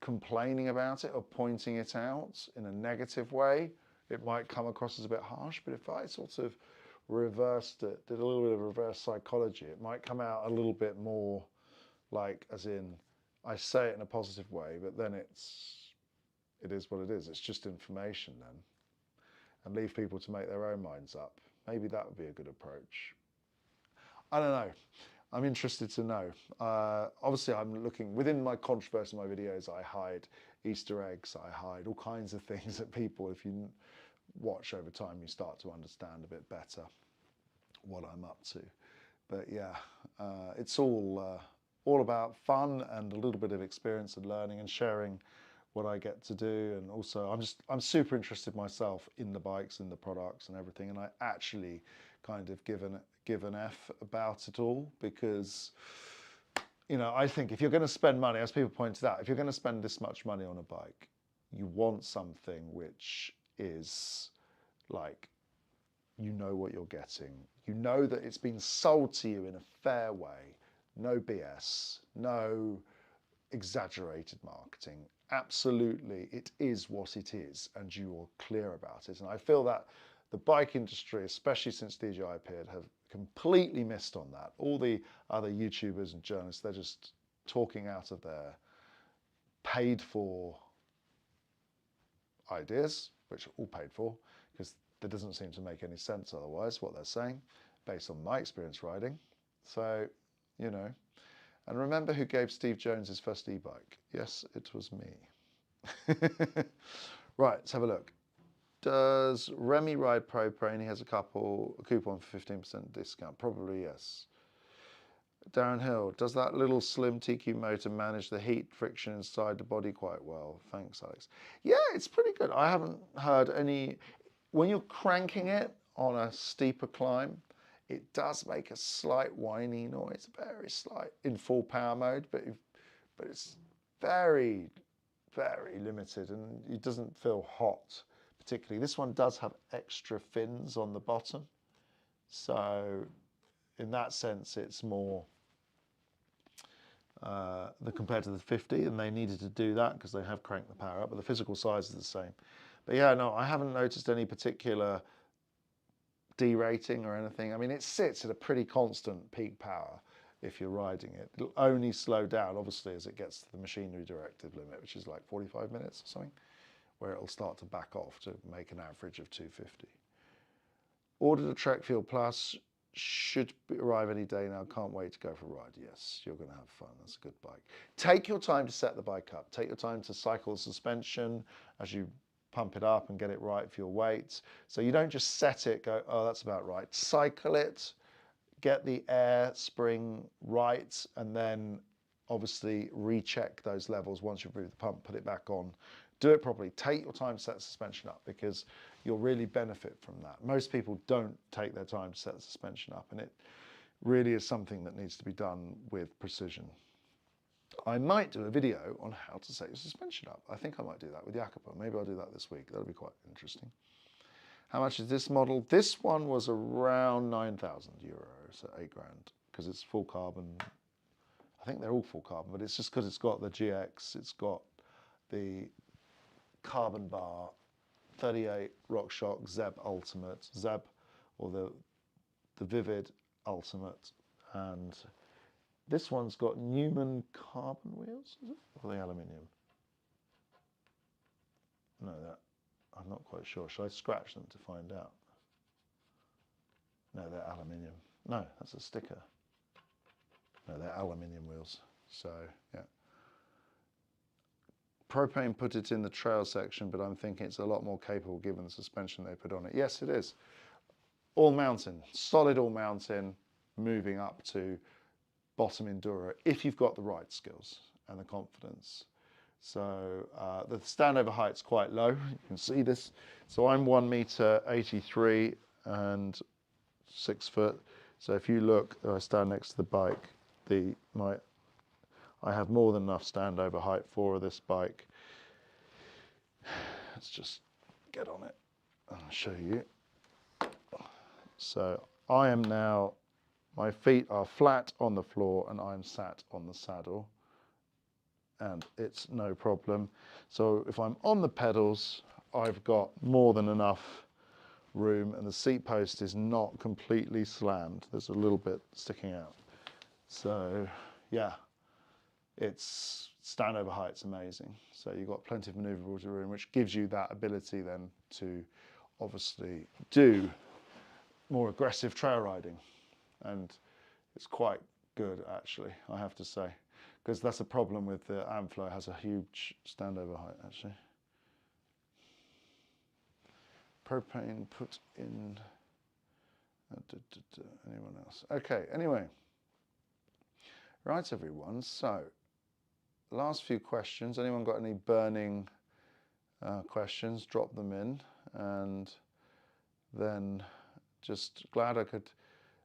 complaining about it or pointing it out in a negative way, it might come across as a bit harsh. But if I sort of reversed it, did a little bit of reverse psychology, it might come out a little bit more like, as in, I say it in a positive way, but then it is what it is. It's just information then. And leave people to make their own minds up. Maybe that would be a good approach. I don't know. I'm interested to know. Obviously, I'm looking, within my controversy in my videos, I hide Easter eggs, I hide all kinds of things that people, if you watch over time, you start to understand a bit better what I'm up to. But yeah, it's all about fun and a little bit of experience and learning and sharing what I get to do. And also I'm super interested myself in the bikes and the products and everything, and I actually kind of give an F about it all, because, you know, I think if you're going to spend money, as people pointed out, if you're going to spend this much money on a bike, you want something which is like, you know what you're getting, you know that it's been sold to you in a fair way, no BS, no exaggerated marketing. Absolutely, it is what it is, and you're clear about it. And I feel that the bike industry, especially since DJI appeared, have completely missed on that. All the other YouTubers and journalists, they're just talking out of their paid for ideas, which are all paid for, because that doesn't seem to make any sense otherwise, what they're saying, based on my experience riding. So, you know. And remember who gave Steve Jones his first e-bike? Yes, it was me. Right, let's have a look. Does Remy ride propane? He has a coupon for 15% discount. Probably yes. Darren Hill, does that little slim TQ motor manage the heat friction inside the body quite well? Thanks, Alex. Yeah, it's pretty good. I haven't heard any. When you're cranking it on a steeper climb, it does make a slight whiny noise, very slight, in full power mode, but it's very, very limited, and it doesn't feel hot particularly. This one does have extra fins on the bottom, so in that sense it's more compared to the 50, and they needed to do that because they have cranked the power up, but the physical size is the same. But yeah, no, I haven't noticed any particular derating or anything. I mean, it sits at a pretty constant peak power if you're riding it. It'll only slow down, obviously, as it gets to the machinery directive limit, which is like 45 minutes or something, where it'll start to back off to make an average of 250. Ordered a Trek Fuel Plus, should arrive any day now. Can't wait to go for a ride. Yes, you're going to have fun. That's a good bike. Take your time to set the bike up. Take your time to cycle the suspension as you pump it up and get it right for your weight. So you don't just set it, go, oh, that's about right. Cycle it, get the air spring right, and then obviously recheck those levels once you've removed the pump, put it back on. Do it properly. Take your time to set the suspension up, because you'll really benefit from that. Most people don't take their time to set the suspension up, and it really is something that needs to be done with precision. I might do a video on how to set your suspension up. I think I might do that with Jacopo. Maybe I'll do that this week. That'll be quite interesting. How much is this model? This one was around 9,000 euros, so 8 grand, because it's full carbon. I think they're all full carbon, but it's just because it's got the GX, it's got the carbon bar, 38 RockShox Zeb Ultimate, Zeb, or the Vivid Ultimate, and this one's got Newman carbon wheels, is it? Or are they aluminium? No, I'm not quite sure. Should I scratch them to find out? No, they're aluminium. No, that's a sticker. No, they're aluminium wheels. So, yeah. Propane put it in the trail section, but I'm thinking it's a lot more capable given the suspension they put on it. Yes, it is. All mountain, solid all mountain, moving up to bottom enduro, if you've got the right skills and the confidence. So the standover height's quite low. You can see this. So I'm 1.83 m and 6 foot. So if you look, I stand next to the bike, I have more than enough standover height for this bike. Let's just get on it and I'll show you. So I am now, my feet are flat on the floor and I'm sat on the saddle, and it's no problem. So if I'm on the pedals, I've got more than enough room, and the seat post is not completely slammed. There's a little bit sticking out. So yeah, it's standover height's amazing. So you've got plenty of maneuverable room, which gives you that ability then to obviously do more aggressive trail riding. And it's quite good, actually, I have to say, because that's a problem with the Amflow. It has a huge standover height, actually. Propane put in. Anyone else? Okay, anyway. Right, everyone. So, last few questions. Anyone got any burning questions? Drop them in. And then just glad I could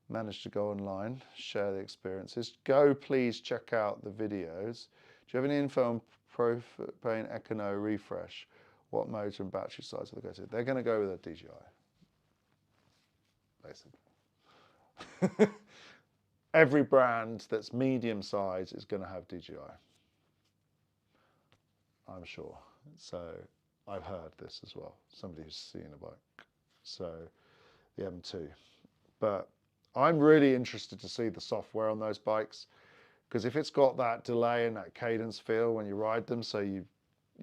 manage to go online, share the experiences. Go please check out the videos. Do you have any info on propane Econo refresh? What motor and battery size will they go to? They're going to go with a DJI, basically. Every brand that's medium size is going to have DJI, I'm sure. So I've heard this as well, somebody who's seen a bike. So the M2. But I'm really interested to see the software on those bikes, because if it's got that delay and that cadence feel when you ride them, so you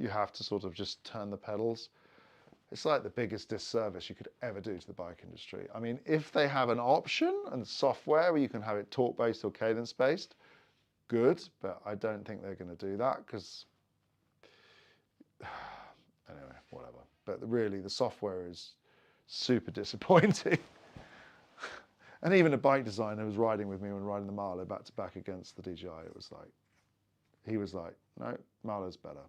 have to sort of just turn the pedals, it's like the biggest disservice you could ever do to the bike industry. I mean, if they have an option and software where you can have it torque-based or cadence-based, good, but I don't think they're going to do that, because anyway, whatever. But really, the software is super disappointing. And even a bike designer who was riding with me when riding the Marlow back to back against the DJI, he was like, no, Marlow's better.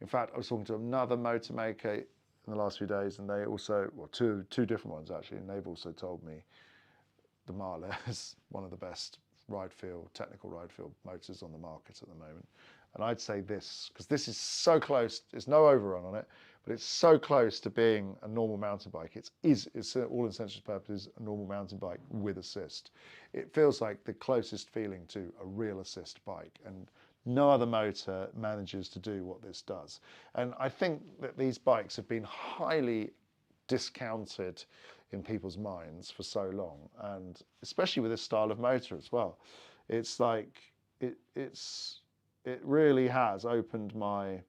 In fact, I was talking to another motor maker in the last few days, and they also, well, two different ones actually, and they've also told me the Marlow is one of the best technical ride field motors on the market at the moment. And I'd say this, because this is so close, there's no overrun on it, but it's so close to being a normal mountain bike. It's all intents and purposes a normal mountain bike with assist. It feels like the closest feeling to a real assist bike, and no other motor manages to do what this does. And I think that these bikes have been highly discounted in people's minds for so long, and especially with this style of motor as well. It's like, it really has opened my,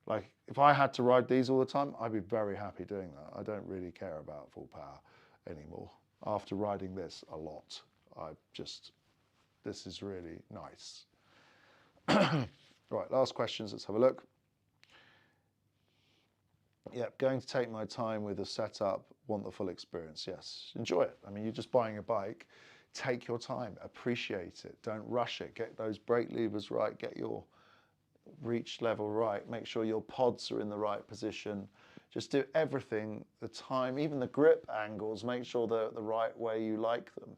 like, if I had to ride these all the time, I'd be very happy doing that. I don't really care about full power anymore. After riding this a lot, this is really nice. Right, last questions, let's have a look. Yep, going to take my time with the setup, want the full experience, yes. Enjoy it. I mean, you're just buying a bike. Take your time, appreciate it, don't rush it, get those brake levers right, get your reach level right, make sure your pods are in the right position. Just do everything, the time, even the grip angles, make sure they're the right way you like them.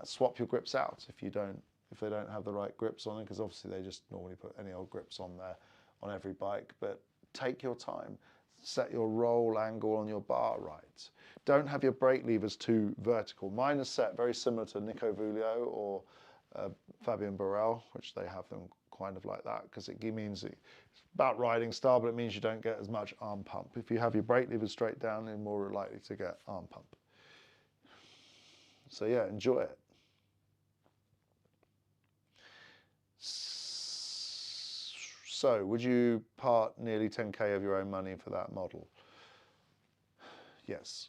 Swap your grips out if they don't have the right grips on them, because obviously they just normally put any old grips on there on every bike. But take your time, set your roll angle on your bar right. Don't have your brake levers too vertical. Mine is set very similar to Nico Vulio or Fabian Borel, which they have them kind of like that, because it means it's about riding style, but it means you don't get as much arm pump. If you have your brake levers straight down, you're more likely to get arm pump. So yeah, enjoy it. So would you part nearly 10k of your own money for that model? Yes.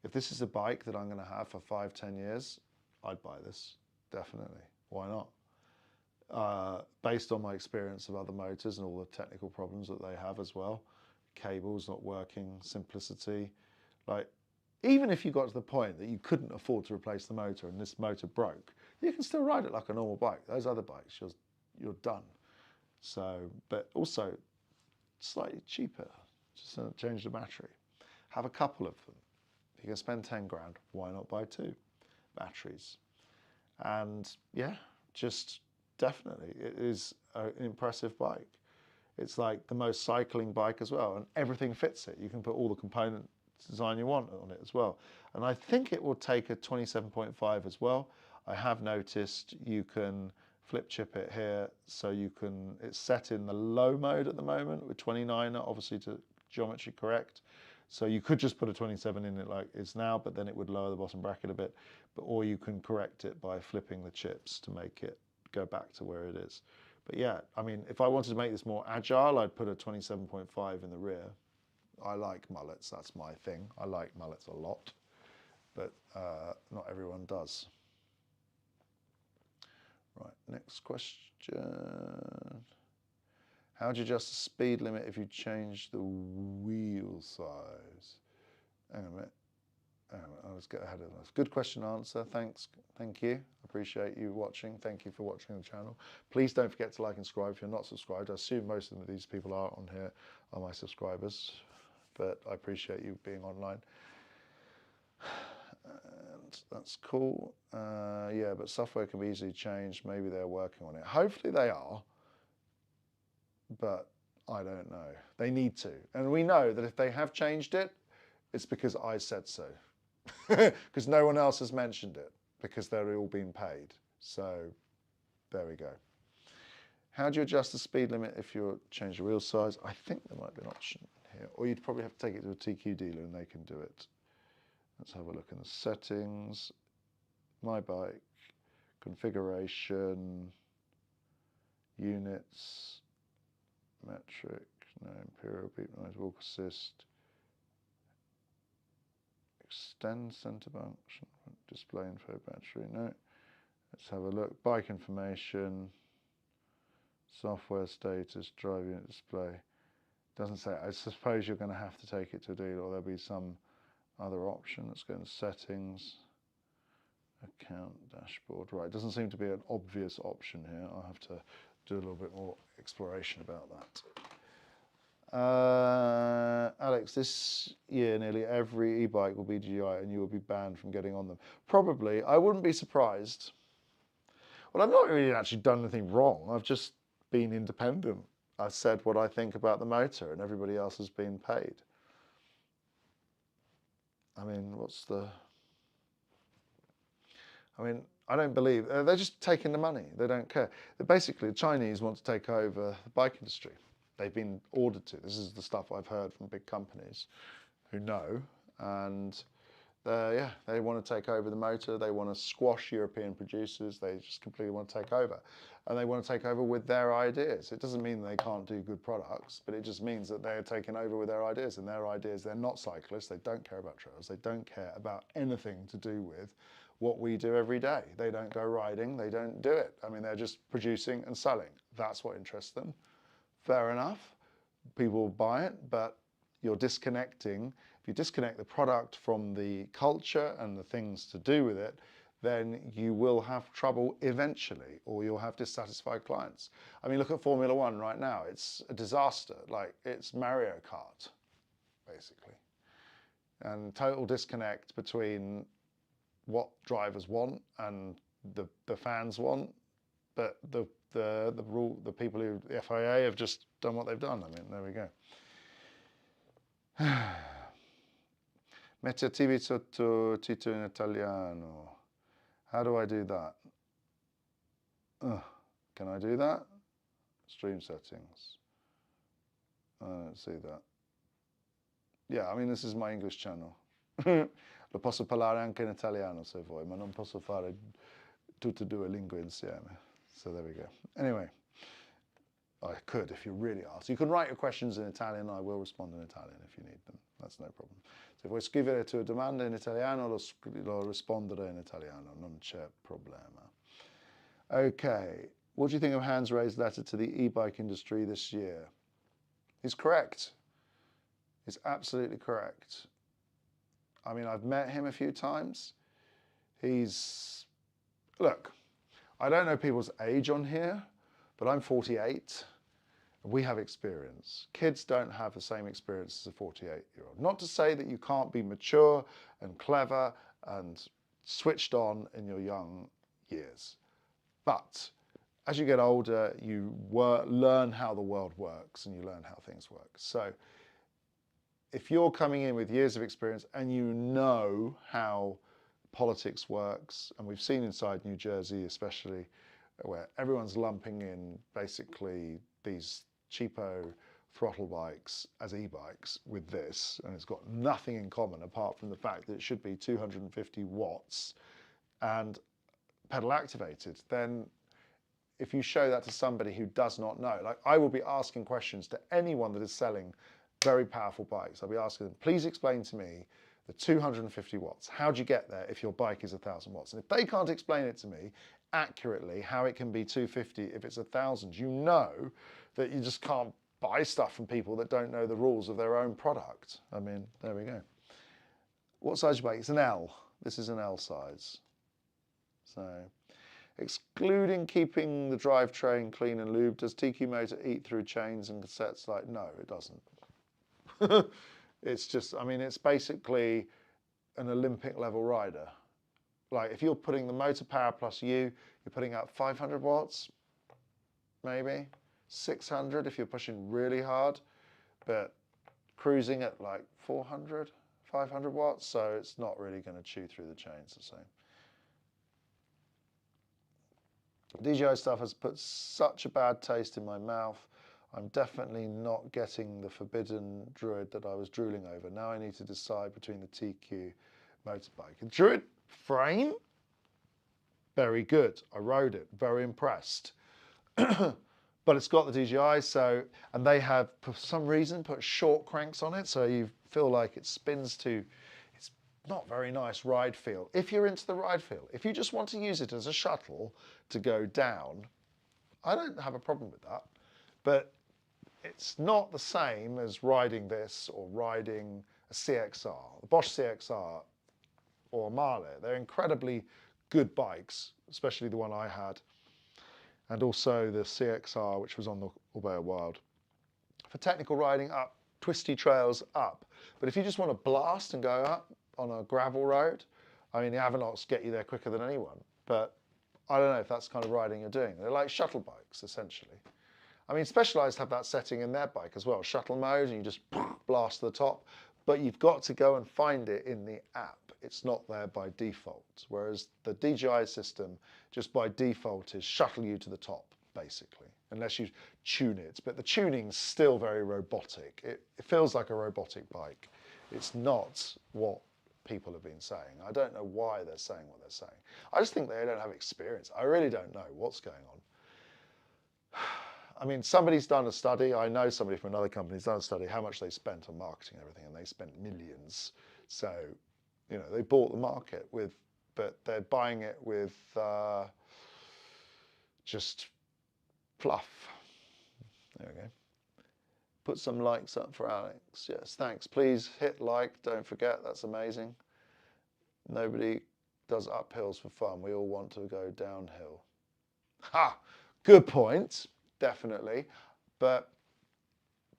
If this is a bike that I'm going to have for 5-10 years, I'd buy this. definitely. Why not? Based on my experience of other motors and all the technical problems that they have as well, cables not working, simplicity, like even if you got to the point that you couldn't afford to replace the motor and this motor broke, you can still ride it like a normal bike. Those other bikes, you're done. So, but also slightly cheaper, just change the battery. Have a couple of them. If you can spend 10 grand, why not buy 2 batteries? And yeah, just definitely, it is an impressive bike. It's like the most cycling bike as well, and everything fits it. You can put all the component design you want on it as well. And I think it will take a 27.5 as well. I have noticed you can flip chip it here, so you can, it's set in the low mode at the moment with 29, obviously to geometry correct. So you could just put a 27 in it like it's now, but then it would lower the bottom bracket a bit. But or you can correct it by flipping the chips to make it go back to where it is. But yeah, I mean, if I wanted to make this more agile, I'd put a 27.5 in the rear. I like mullets, that's my thing. I like mullets a lot, but not everyone does. Right, next question. How do you adjust the speed limit if you change the wheel size? Hang on a minute. I'll just get ahead of this. Good question answer. Thanks. Thank you. Appreciate you watching. Thank you for watching the channel. Please don't forget to like and subscribe if you're not subscribed. I assume most of these people are on here are my subscribers, but I appreciate you being online. And that's cool. Yeah, but software can be easily changed. Maybe they're working on it. Hopefully they are, but I don't know. They need to. And we know that if they have changed it, it's because I said so. Because no one else has mentioned it, because they're all being paid. So there we go. How do you adjust the speed limit if you change the wheel size? I think there might be an option here, or you'd probably have to take it to a TQ dealer and they can do it. Let's have a look in the settings. My bike, configuration, units, metric, no, imperial, beep noise, walk assist, extend center function, display info battery, no. Let's have a look, bike information, software status, drive unit display. Doesn't say, I suppose you're going to have to take it to a dealer or there'll be some other option. Let's go into settings, account, dashboard. Right, it doesn't seem to be an obvious option here. I'll have to do a little bit more exploration about that. Alex, this year nearly every e-bike will be GI and you will be banned from getting on them. Probably. I wouldn't be surprised. Well, I've not really actually done anything wrong. I've just been independent. I've said what I think about the motor and everybody else has been paid. I mean, I don't believe, they're just taking the money. They don't care. Basically, the Chinese want to take over the bike industry. They've been ordered to. This is the stuff I've heard from big companies who know. And yeah, they want to take over the motor. They want to squash European producers. They just completely want to take over. And they want to take over with their ideas. It doesn't mean they can't do good products, but it just means that they're taking over with their ideas. And their ideas, they're not cyclists. They don't care about trails. They don't care about anything to do with what we do every day. They don't go riding. They don't do it. I mean, they're just producing and selling. That's what interests them. Fair enough. People will buy it, but you're disconnecting. If you disconnect the product from the culture and the things to do with it, then you will have trouble eventually, or you'll have dissatisfied clients. I mean, look at Formula One right now. It's a disaster. Like, it's Mario Kart, basically. And total disconnect between what drivers want and the fans want. But the people who, the FIA have just done what they've done. I mean, there we go. Metti attivi sottotitolo in italiano. How do I do that? Can I do that? Stream settings. I don't see that. Yeah, I mean, this is my English channel. Lo posso parlare anche in italiano se vuoi, ma non posso fare tutte e due lingue insieme. So there we go. Anyway, I could if you really ask. You can write your questions in Italian. I will respond in Italian if you need them. That's no problem. Se vuoi scrivere tue domande in italiano, lo risponderò in italiano. Non c'è problema. Okay, what do you think of Hans Ray's letter to the e-bike industry this year? He's correct. He's absolutely correct. I mean, I've met him a few times. Look, I don't know people's age on here, but I'm 48. We have experience. Kids don't have the same experience as a 48-year-old. Not to say that you can't be mature and clever and switched on in your young years. But as you get older, you learn how the world works and you learn how things work. So if you're coming in with years of experience and you know how politics works, and we've seen inside New Jersey especially, where everyone's lumping in basically these cheapo throttle bikes as e-bikes with this, and it's got nothing in common apart from the fact that it should be 250 watts and pedal activated, then if you show that to somebody who does not know, like I will be asking questions to anyone that is selling very powerful bikes. I'll be asking them, please explain to me the 250 watts. How do you get there if your bike is 1,000 watts? And if they can't explain it to me accurately, how it can be 250 if it's 1,000, you know that you just can't buy stuff from people that don't know the rules of their own product. I mean, there we go. What size is your bike? It's an L. This is an L size. So, excluding keeping the drivetrain clean and lubed, does TQ Motor eat through chains and cassettes? Like, no, it doesn't. It's just, I mean, it's basically an Olympic level rider. Like if you're putting the motor power plus you're putting out 500 watts, maybe 600 if you're pushing really hard, but cruising at like 400, 500 watts. So it's not really going to chew through the chains the same. DJI stuff has put such a bad taste in my mouth. I'm definitely not getting the forbidden Druid that I was drooling over. Now I need to decide between the TQ motorbike. And Druid frame, very good. I rode it, very impressed. But it's got the DJI, so, and they have, for some reason, put short cranks on it, so you feel like it spins to, it's not very nice ride feel. If you're into the ride feel, if you just want to use it as a shuttle to go down, I don't have a problem with that. But it's not the same as riding this or riding a CXR, the Bosch CXR or a Marley. They're incredibly good bikes, especially the one I had, and also the CXR, which was on the Albert Wild. For technical riding up, twisty trails up. But if you just want to blast and go up on a gravel road, I mean, the Avanocks get you there quicker than anyone. But I don't know if that's the kind of riding you're doing. They're like shuttle bikes, essentially. I mean, Specialized have that setting in their bike as well, shuttle mode, and you just blast to the top. But you've got to go and find it in the app. It's not there by default. Whereas the DJI system, just by default, is shuttle you to the top, basically, unless you tune it. But the tuning's still very robotic. It feels like a robotic bike. It's not what people have been saying. I don't know why they're saying what they're saying. I just think they don't have experience. I really don't know what's going on. I mean, somebody's done a study. I know somebody from another company's done a study how much they spent on marketing and everything, and they spent millions. So, you know, they bought the market with, but they're buying it with just fluff. There we go. Put some likes up for Alex. Yes, thanks. Please hit like. Don't forget, that's amazing. Nobody does uphills for fun. We all want to go downhill. Ha! Good point. Definitely, but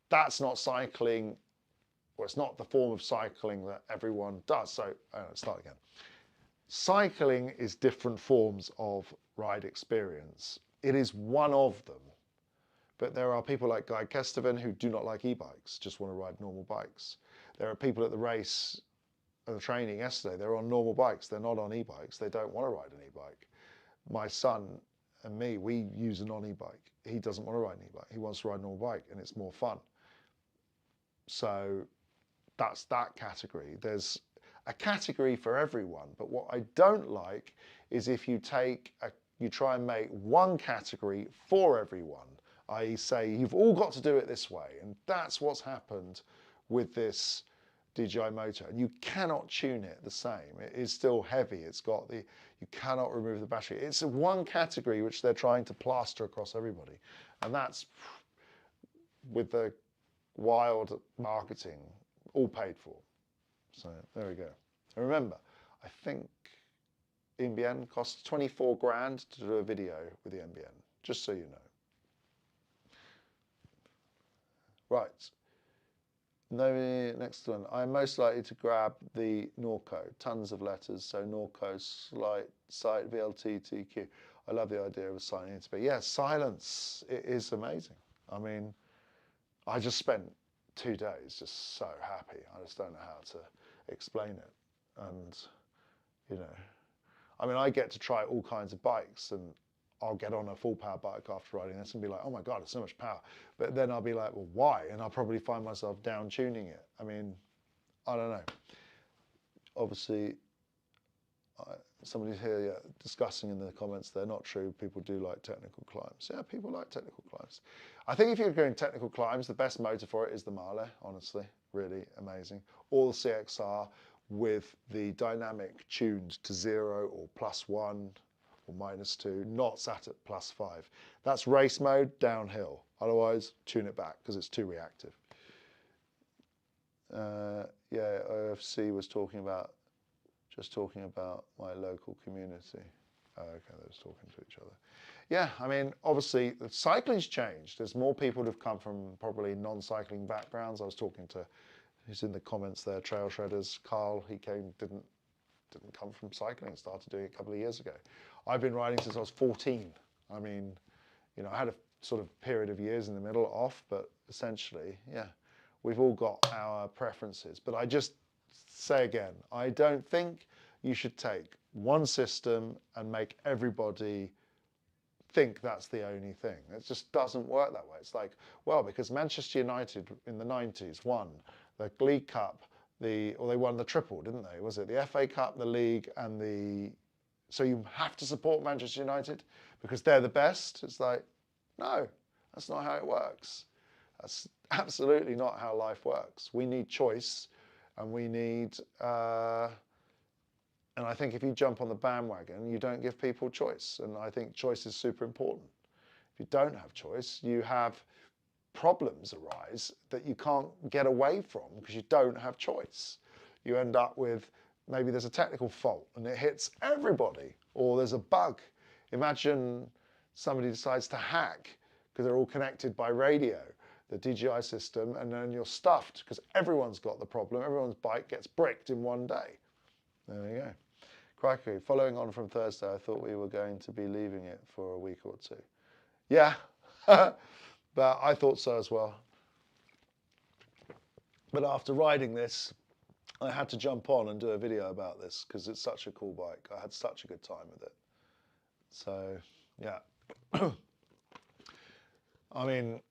that's not cycling, or it's not the form of cycling that everyone does. So, start again. Cycling is different forms of ride experience. It is one of them, but there are people like Guy Kesteven who do not like e-bikes, just want to ride normal bikes. There are people at the race, at the training yesterday, they're on normal bikes, they're not on e-bikes, they don't want to ride an e-bike. My son and me, we use a non-e-bike. He doesn't want to ride an e-bike. He wants to ride a normal bike, and it's more fun. So that's that category. There's a category for everyone, but what I don't like is if you you try and make one category for everyone, i.e. say, you've all got to do it this way, and that's what's happened with this DJI motor, and you cannot tune it the same. It is still heavy. It's got the, you cannot remove the battery. It's one category which they're trying to plaster across everybody, and that's with the wild marketing all paid for. So there we go. And remember, I think NBN costs 24 grand to do a video with the NBN, just so you know. Right. No, next one. I'm most likely to grab the Norco. Tons of letters. So Norco, site, VLT, TQ. I love the idea of assigning it to be. Yeah, silence. It is amazing. I mean, I just spent 2 days just so happy. I just don't know how to explain it. And, you know, I mean, I get to try all kinds of bikes, and I'll get on a full power bike after riding this and be like, oh my God, it's so much power. But then I'll be like, well, why? And I'll probably find myself down tuning it. I mean, I don't know. Obviously, somebody's here discussing in the comments, they're not true. People do like technical climbs. Yeah, people like technical climbs. I think if you're doing technical climbs, the best motor for it is the Marley, honestly. Really amazing. Or the CXR with the dynamic tuned to 0 or +1. Or -2, not sat at +5. That's race mode, downhill. Otherwise, tune it back because it's too reactive. Yeah, OFC was just talking about my local community. Oh, okay, they was talking to each other. Yeah, I mean, obviously, the cycling's changed. There's more people who've come from probably non-cycling backgrounds. I was talking to, who's in the comments there, Trail Shredders, Carl. He didn't come from cycling, started doing it a couple of years ago. I've been riding since I was 14. I mean, you know, I had a sort of period of years in the middle off, but essentially, yeah, we've all got our preferences. But I just say again, I don't think you should take one system and make everybody think that's the only thing. It just doesn't work that way. It's like, well, because Manchester United in the 90s won the League Cup, or they won the triple, didn't they? Was it the FA Cup, the League, and the... So you have to support Manchester United because they're the best? It's like, no, that's not how it works. That's absolutely not how life works. We need choice, and we need... and I think if you jump on the bandwagon, you don't give people choice. And I think choice is super important. If you don't have choice, you have problems arise that you can't get away from because you don't have choice. You end up with, maybe there's a technical fault and it hits everybody, or there's a bug. Imagine somebody decides to hack because they're all connected by radio, the DJI system, and then you're stuffed because everyone's got the problem. Everyone's bike gets bricked in one day. There we go. Crikey, following on from Thursday, I thought we were going to be leaving it for a week or two. Yeah, but I thought so as well. But after riding this, I had to jump on and do a video about this because it's such a cool bike. I had such a good time with it. So, yeah. I mean,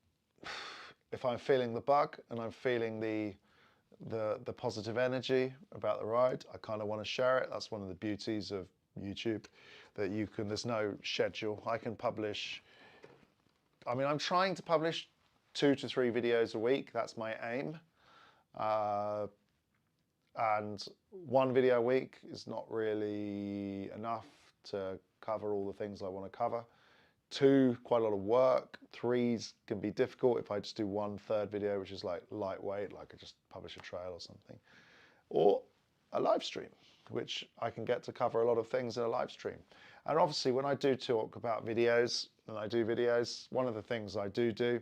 if I'm feeling the bug and I'm feeling the positive energy about the ride, I kind of want to share it. That's one of the beauties of YouTube, that you can, there's no schedule. I can publish, I mean, I'm trying to publish 2 to 3 videos a week. That's my aim. And 1 video a week is not really enough to cover all the things I want to cover. 2, quite a lot of work. 3s can be difficult if I just do 1/3 video, which is like lightweight, like I just publish a trail or something. Or a live stream, which I can get to cover a lot of things in a live stream. And obviously when I do talk about videos, and I do videos, one of the things I do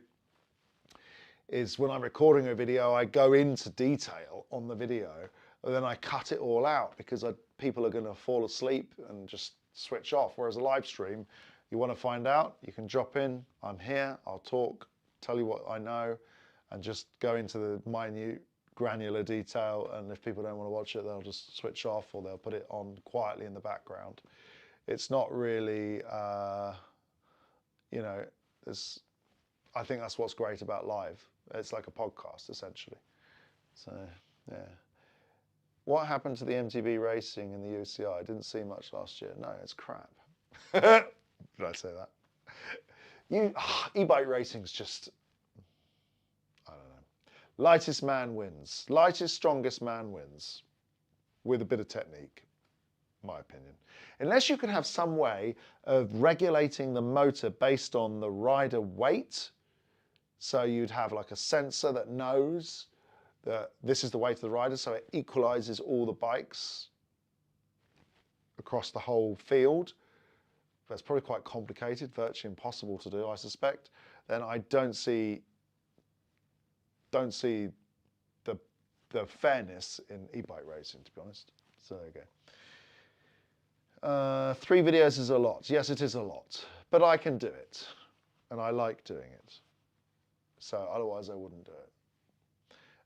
is when I'm recording a video, I go into detail on the video, and then I cut it all out because people are going to fall asleep and just switch off. Whereas a live stream, you want to find out, you can drop in, I'm here, I'll talk, tell you what I know, and just go into the minute, granular detail. And if people don't want to watch it, they'll just switch off, or they'll put it on quietly in the background. It's not really, you know, I think that's what's great about live. It's like a podcast, essentially. So, yeah. What happened to the MTB racing in the UCI? I didn't see much last year. No, it's crap. Did I say that? E-bike racing's just, I don't know. Lightest man wins. Lightest, strongest man wins. With a bit of technique, my opinion. Unless you can have some way of regulating the motor based on the rider weight. So you'd have like a sensor that knows that this is the weight of the rider, so it equalizes all the bikes across the whole field. That's probably quite complicated, virtually impossible to do, I suspect. Then I don't see the fairness in e-bike racing, to be honest. So there you go. 3 videos is a lot. Yes, it is a lot, but I can do it, and I like doing it. So otherwise I wouldn't do it.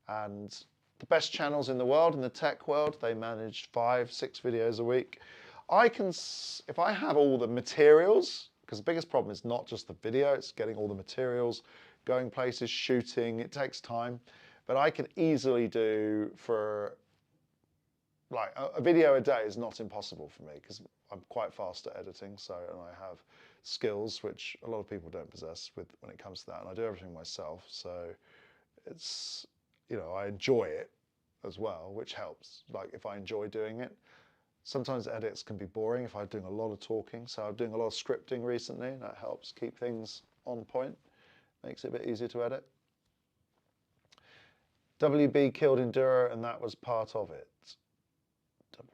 And the best channels in the world, in the tech world, they manage 5, 6 videos a week. I can, if I have all the materials, because the biggest problem is not just the video, it's getting all the materials, going places, shooting, it takes time. But I can easily do for, like, a video a day is not impossible for me because I'm quite fast at editing, so, and I have skills which a lot of people don't possess when it comes to that, and I do everything myself, so it's, you know, I enjoy it as well, which helps. Like, if I enjoy doing it, sometimes edits can be boring if I'm doing a lot of talking, so I'm doing a lot of scripting recently, and that helps keep things on point, makes it a bit easier to edit. WB killed Enduro, and that was part of it.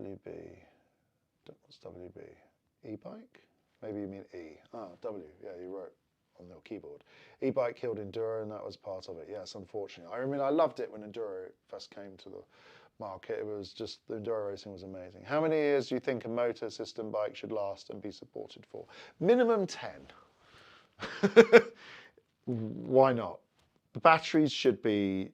WB, what's WB? E-bike? Maybe you mean E. Ah, W, yeah, you wrote on your keyboard. E-bike killed Enduro, and that was part of it. Yes, unfortunately. I mean, I loved it when Enduro first came to the market. It was just, the Enduro racing was amazing. How many years do you think a motor system bike should last and be supported for? Minimum 10. Why not? The batteries should be,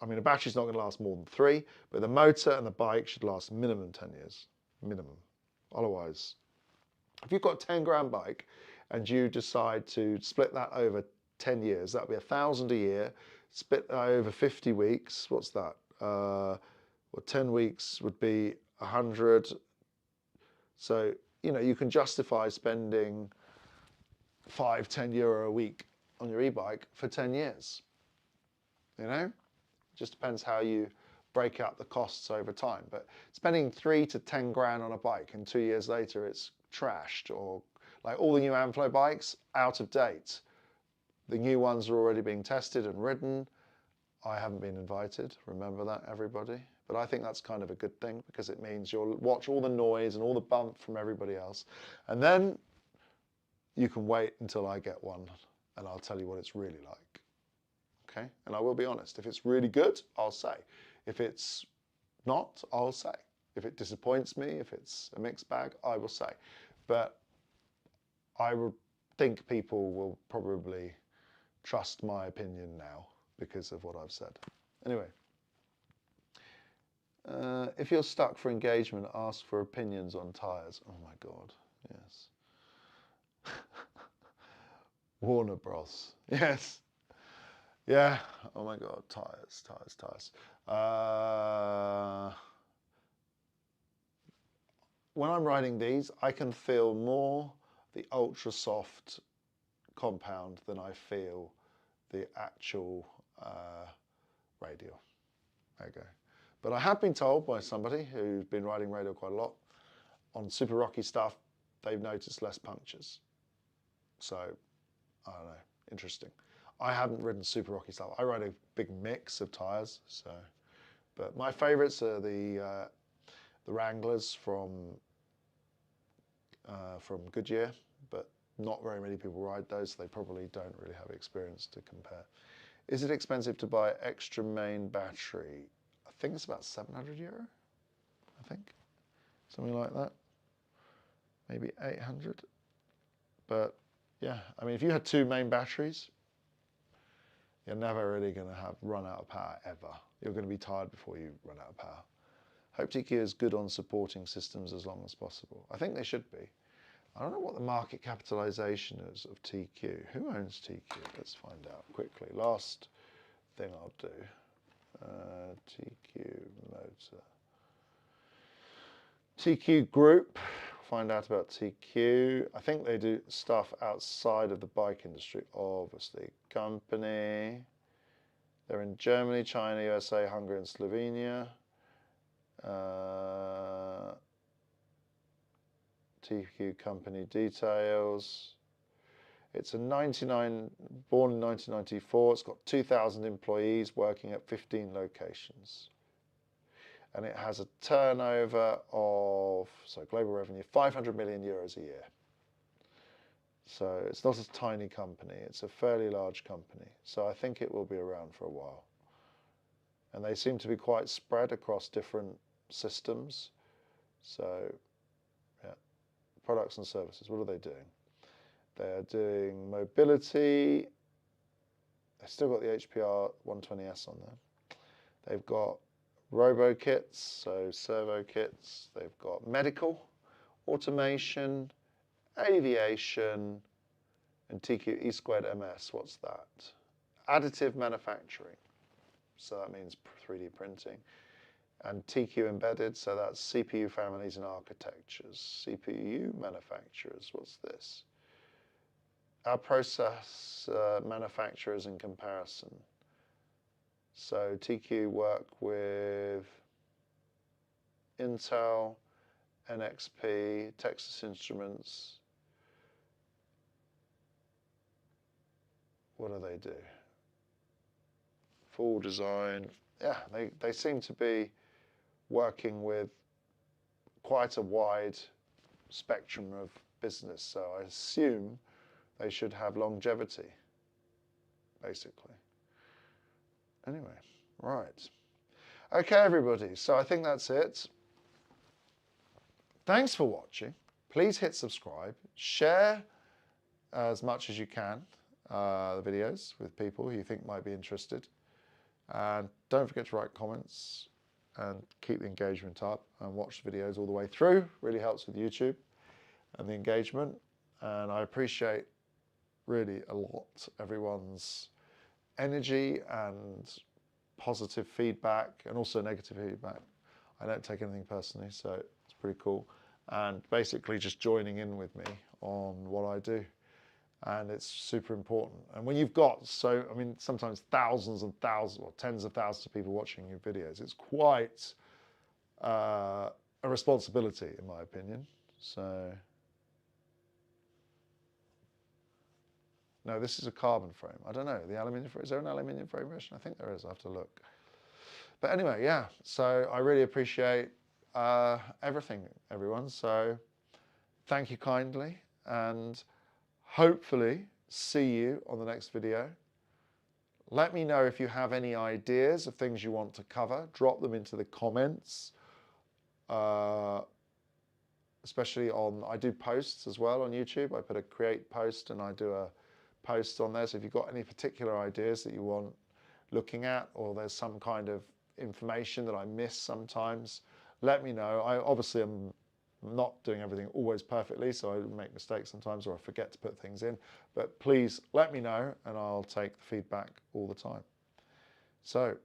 I mean, a battery's not going to last more than 3, but the motor and the bike should last minimum 10 years. Minimum. Otherwise, if you've got a 10 grand bike and you decide to split that over 10 years, that would be 1,000 a year. Split that over 50 weeks, what's that? Well, 10 weeks would be 100. So, you know, you can justify spending 5, 10 euro a week on your e-bike for 10 years. You know? It just depends how you break out the costs over time. But spending 3 to 10 grand on a bike and 2 years later it's trashed, or like all the new Amflow bikes, out of date. The new ones are already being tested and ridden. I haven't been invited, remember that, everybody. But I think that's kind of a good thing because it means you'll watch all the noise and all the bump from everybody else. And then you can wait until I get one and I'll tell you what it's really like. Okay? And I will be honest, if it's really good, I'll say. If it's not, I'll say. If it disappoints me, if it's a mixed bag, I will say. But I would think people will probably trust my opinion now because of what I've said. Anyway, if you're stuck for engagement, ask for opinions on tyres. Oh my God, yes. Warner Bros. Yes. Yeah, oh my God, tyres. When I'm riding these, I can feel more the ultra soft compound than I feel the actual radial. There you go. But I have been told by somebody who's been riding radial quite a lot, on super rocky stuff, they've noticed less punctures. So, I don't know, interesting. I haven't ridden super rocky stuff. I ride a big mix of tyres, so. But my favourites are the Wranglers from Goodyear, but not very many people ride those, so they probably don't really have experience to compare. Is it expensive to buy extra main battery? I think it's about 700 euro, I think. Something like that. Maybe 800. But yeah, I mean, if you had 2 main batteries, you're never really going to run out of power ever. You're going to be tired before you run out of power. Hope TQ is good on supporting systems as long as possible. I think they should be. I don't know what the market capitalization is of TQ. Who owns TQ? Let's find out quickly. Last thing I'll do. TQ Motor. TQ Group. Find out about TQ. I think they do stuff outside of the bike industry, obviously. Company.
They're in Germany, China, USA, Hungary, and Slovenia. TQ company details. It's born in 1994. It's got 2,000 employees working at 15 locations. And it has a turnover of, global revenue, 500 million euros a year. So it's not a tiny company, it's a fairly large company. So I think it will be around for a while. And they seem to be quite spread across different systems. So, yeah, products and services, what are they doing? They are doing mobility. They've still got the HPR 120S on there. They've got robo kits, so servo kits. They've got medical, automation, aviation, and TQ E²MS. What's that? Additive manufacturing. So that means 3D printing. And TQ embedded, so that's CPU families and architectures. CPU manufacturers, what's this? Our process manufacturers in comparison. So TQ work with Intel, NXP, Texas Instruments. What do they do? Full design. Yeah, they seem to be working with quite a wide spectrum of business. So I assume they should have longevity, basically. Anyway, right. Okay, everybody. So I think that's it. Thanks for watching. Please hit subscribe. Share as much as you can the videos with people you think might be interested. And don't forget to write comments and keep the engagement up and watch the videos all the way through. Really helps with YouTube and the engagement. And I appreciate really a lot everyone's energy and positive feedback and also negative feedback. I don't take anything personally, so it's pretty cool. And basically just joining in with me on what I do. And it's super important. And when you've got sometimes thousands and thousands or tens of thousands of people watching your videos, it's quite a responsibility, in my opinion. So, no, this is a carbon frame. I don't know, the aluminium frame, is there an aluminium frame version? I think there is, I have to look. But anyway, yeah, so I really appreciate everything, everyone. So thank you kindly, and hopefully see you on the next video. Let me know if you have any ideas of things you want to cover. Drop them into the comments, especially I do posts as well on YouTube. I put a create post and I do a post on there. So if you've got any particular ideas that you want looking at, or there's some kind of information that I miss sometimes, let me know. I obviously am not doing everything always perfectly, so I make mistakes sometimes or I forget to put things in, but please let me know and I'll take the feedback all the time. So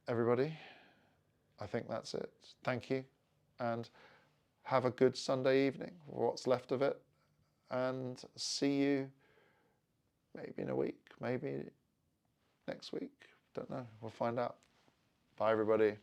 everybody, I think that's it. Thank you and have a good Sunday evening, or what's left of it, and see you maybe in a week, maybe next week, don't know, we'll find out. Bye everybody.